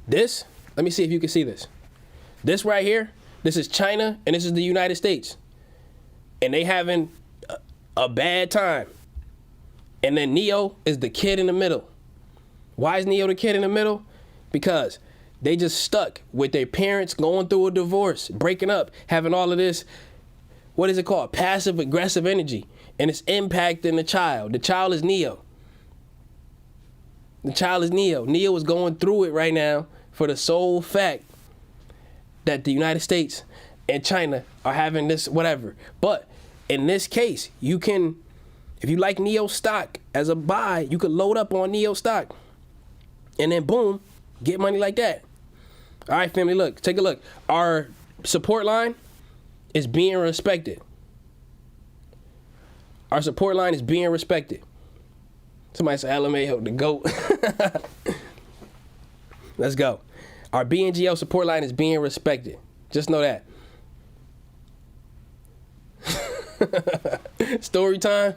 This, let me see if you can see this. This right here, this is China and this is the United States. And they having a bad time. And then NIO is the kid in the middle. Why is NIO the kid in the middle? Because they just stuck with their parents going through a divorce, breaking up, having all of this, what is it called? Passive aggressive energy. And it's impacting the child. The child is NIO. The child is NIO. NIO is going through it right now for the sole fact that the United States and China are having this whatever. But in this case, you can, if you like NIO stock as a buy, you could load up on NIO stock. And then boom, get money like that. All right, family, look, take a look. Our support line is being respected. Our support line is being respected. Somebody said LMAO, the GOAT. Let's go. Our BNGO support line is being respected. Just know that. Story time.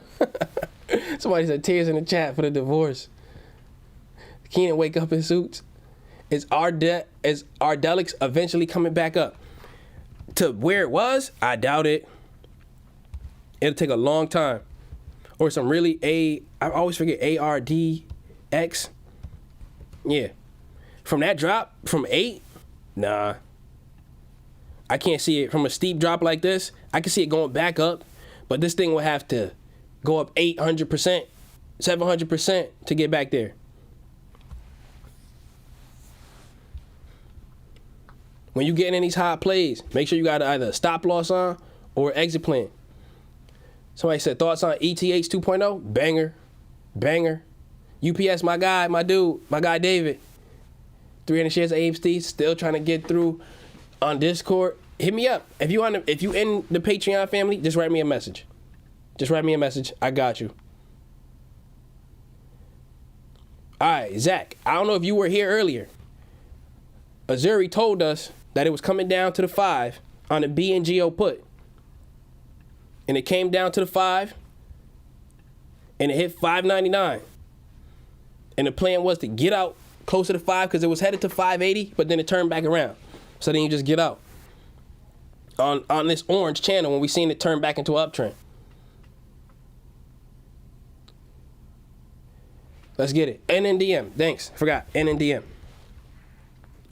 Somebody said tears in the chat for the divorce. Keenan wake up in suits. Is Ardelyx eventually coming back up to where it was? I doubt it. It'll take a long time. Or some really I always forget ARDX. Yeah. From that drop, from 8, nah. I can't see it from a steep drop like this. I can see it going back up, but this thing will have to go up 800%. 700% to get back there. When you getting in these hot plays, make sure you got either a stop loss on or exit plan. Somebody said thoughts on ETH 2.0? Banger. Banger. UPS, my guy, my dude, my guy David. 300 shares of AMC, still trying to get through on Discord. Hit me up. If you in the Patreon family, just write me a message. Just write me a message. I got you. All right, Zach, I don't know if you were here earlier. Azuri told us that it was coming down to the 5 on the Bngo put. And it came down to the 5 and it hit 5.99. And the plan was to get out closer to 5 because it was headed to 5.80, but then it turned back around. So then you just get out. On this orange channel when we seen it turn back into an uptrend. Let's get it. NNDM. Thanks. Forgot. NNDM.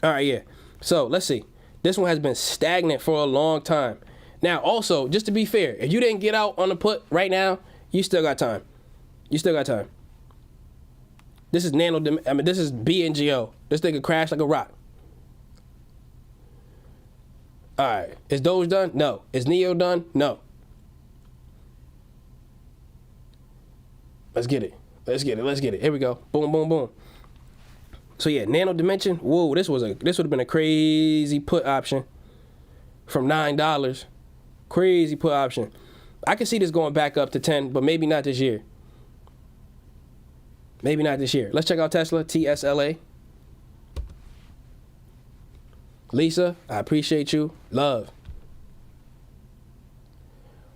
All right, yeah. So let's see. This one has been stagnant for a long time. Now, also, just to be fair, if you didn't get out on the put right now, you still got time. You still got time. This is this is Bngo. This thing could crash like a rock. All right. Is Doge done? No. Is NIO done? No. Let's get it. Let's get it. Let's get it. Here we go. Boom, boom, boom. So yeah, Nano Dimension. Whoa, this would have been a crazy put option from $9. Crazy put option. I can see this going back up to 10, but maybe not this year. Maybe not this year. Let's check out Tesla, TSLA. Lisa, I appreciate you. Love.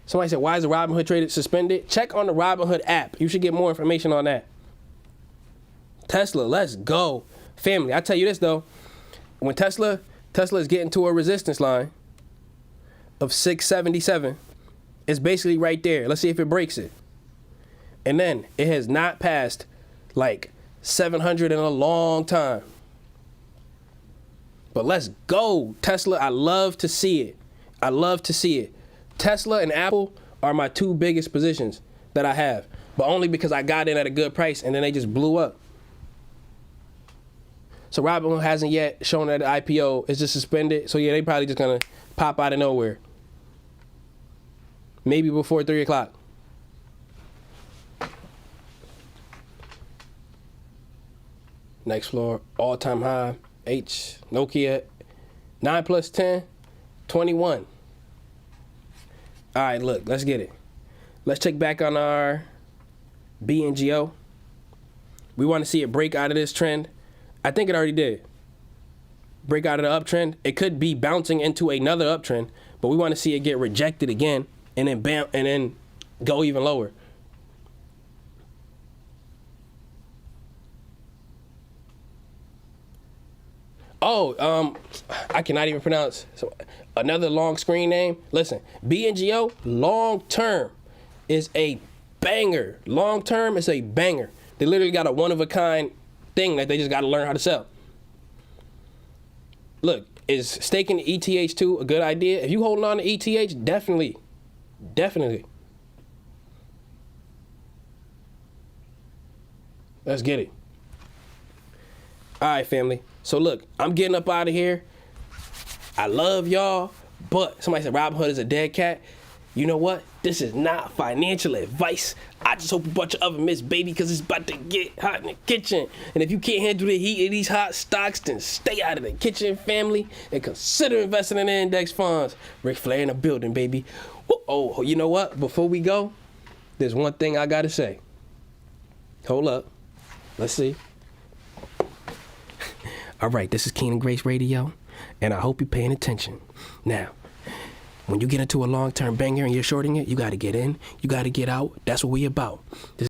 Somebody said, why is the Robinhood trade suspended? Check on the Robinhood app. You should get more information on that. Tesla, let's go. Family, I tell you this though. When Tesla is getting to a resistance line of 677, it's basically right there. Let's see if it breaks it. And then it has not passed like 700 in a long time. But let's go, Tesla. I love to see it. I love to see it. Tesla and Apple are my two biggest positions that I have, but only because I got in at a good price and then they just blew up. So Robinhood hasn't yet shown that the IPO is just suspended. So yeah, they probably just gonna pop out of nowhere. Maybe before 3 o'clock. Next floor, all-time high. Nokia, 9 plus 10, 21. All right, look, let's get it. Let's check back on our Bngo. We want to see it break out of this trend. I think it already did. Break out of the uptrend. It could be bouncing into another uptrend, but we want to see it get rejected again and then go even lower. Oh, I cannot even pronounce another long screen name. Listen, Bngo long term is a banger. Long term is a banger. They literally got a one of a kind thing that they just got to learn how to sell. Look, is staking ETH2 a good idea? If you holding on to ETH, definitely. Let's get it. All right, family. So look, I'm getting up out of here. I love y'all, but somebody said Robinhood is a dead cat. You know what? This is not financial advice. I just hope you bought your oven mitts, baby, because it's about to get hot in the kitchen. And if you can't handle the heat of these hot stocks, then stay out of the kitchen, family, and consider investing in the index funds. Ric Flair in the building, baby. Oh, you know what? Before we go, there's one thing I got to say. Hold up. Let's see. All right, this is King and Grace Radio, and I hope you're paying attention. Now, when you get into a long-term banger and you're shorting it, you got to get in, you got to get out. That's what we about.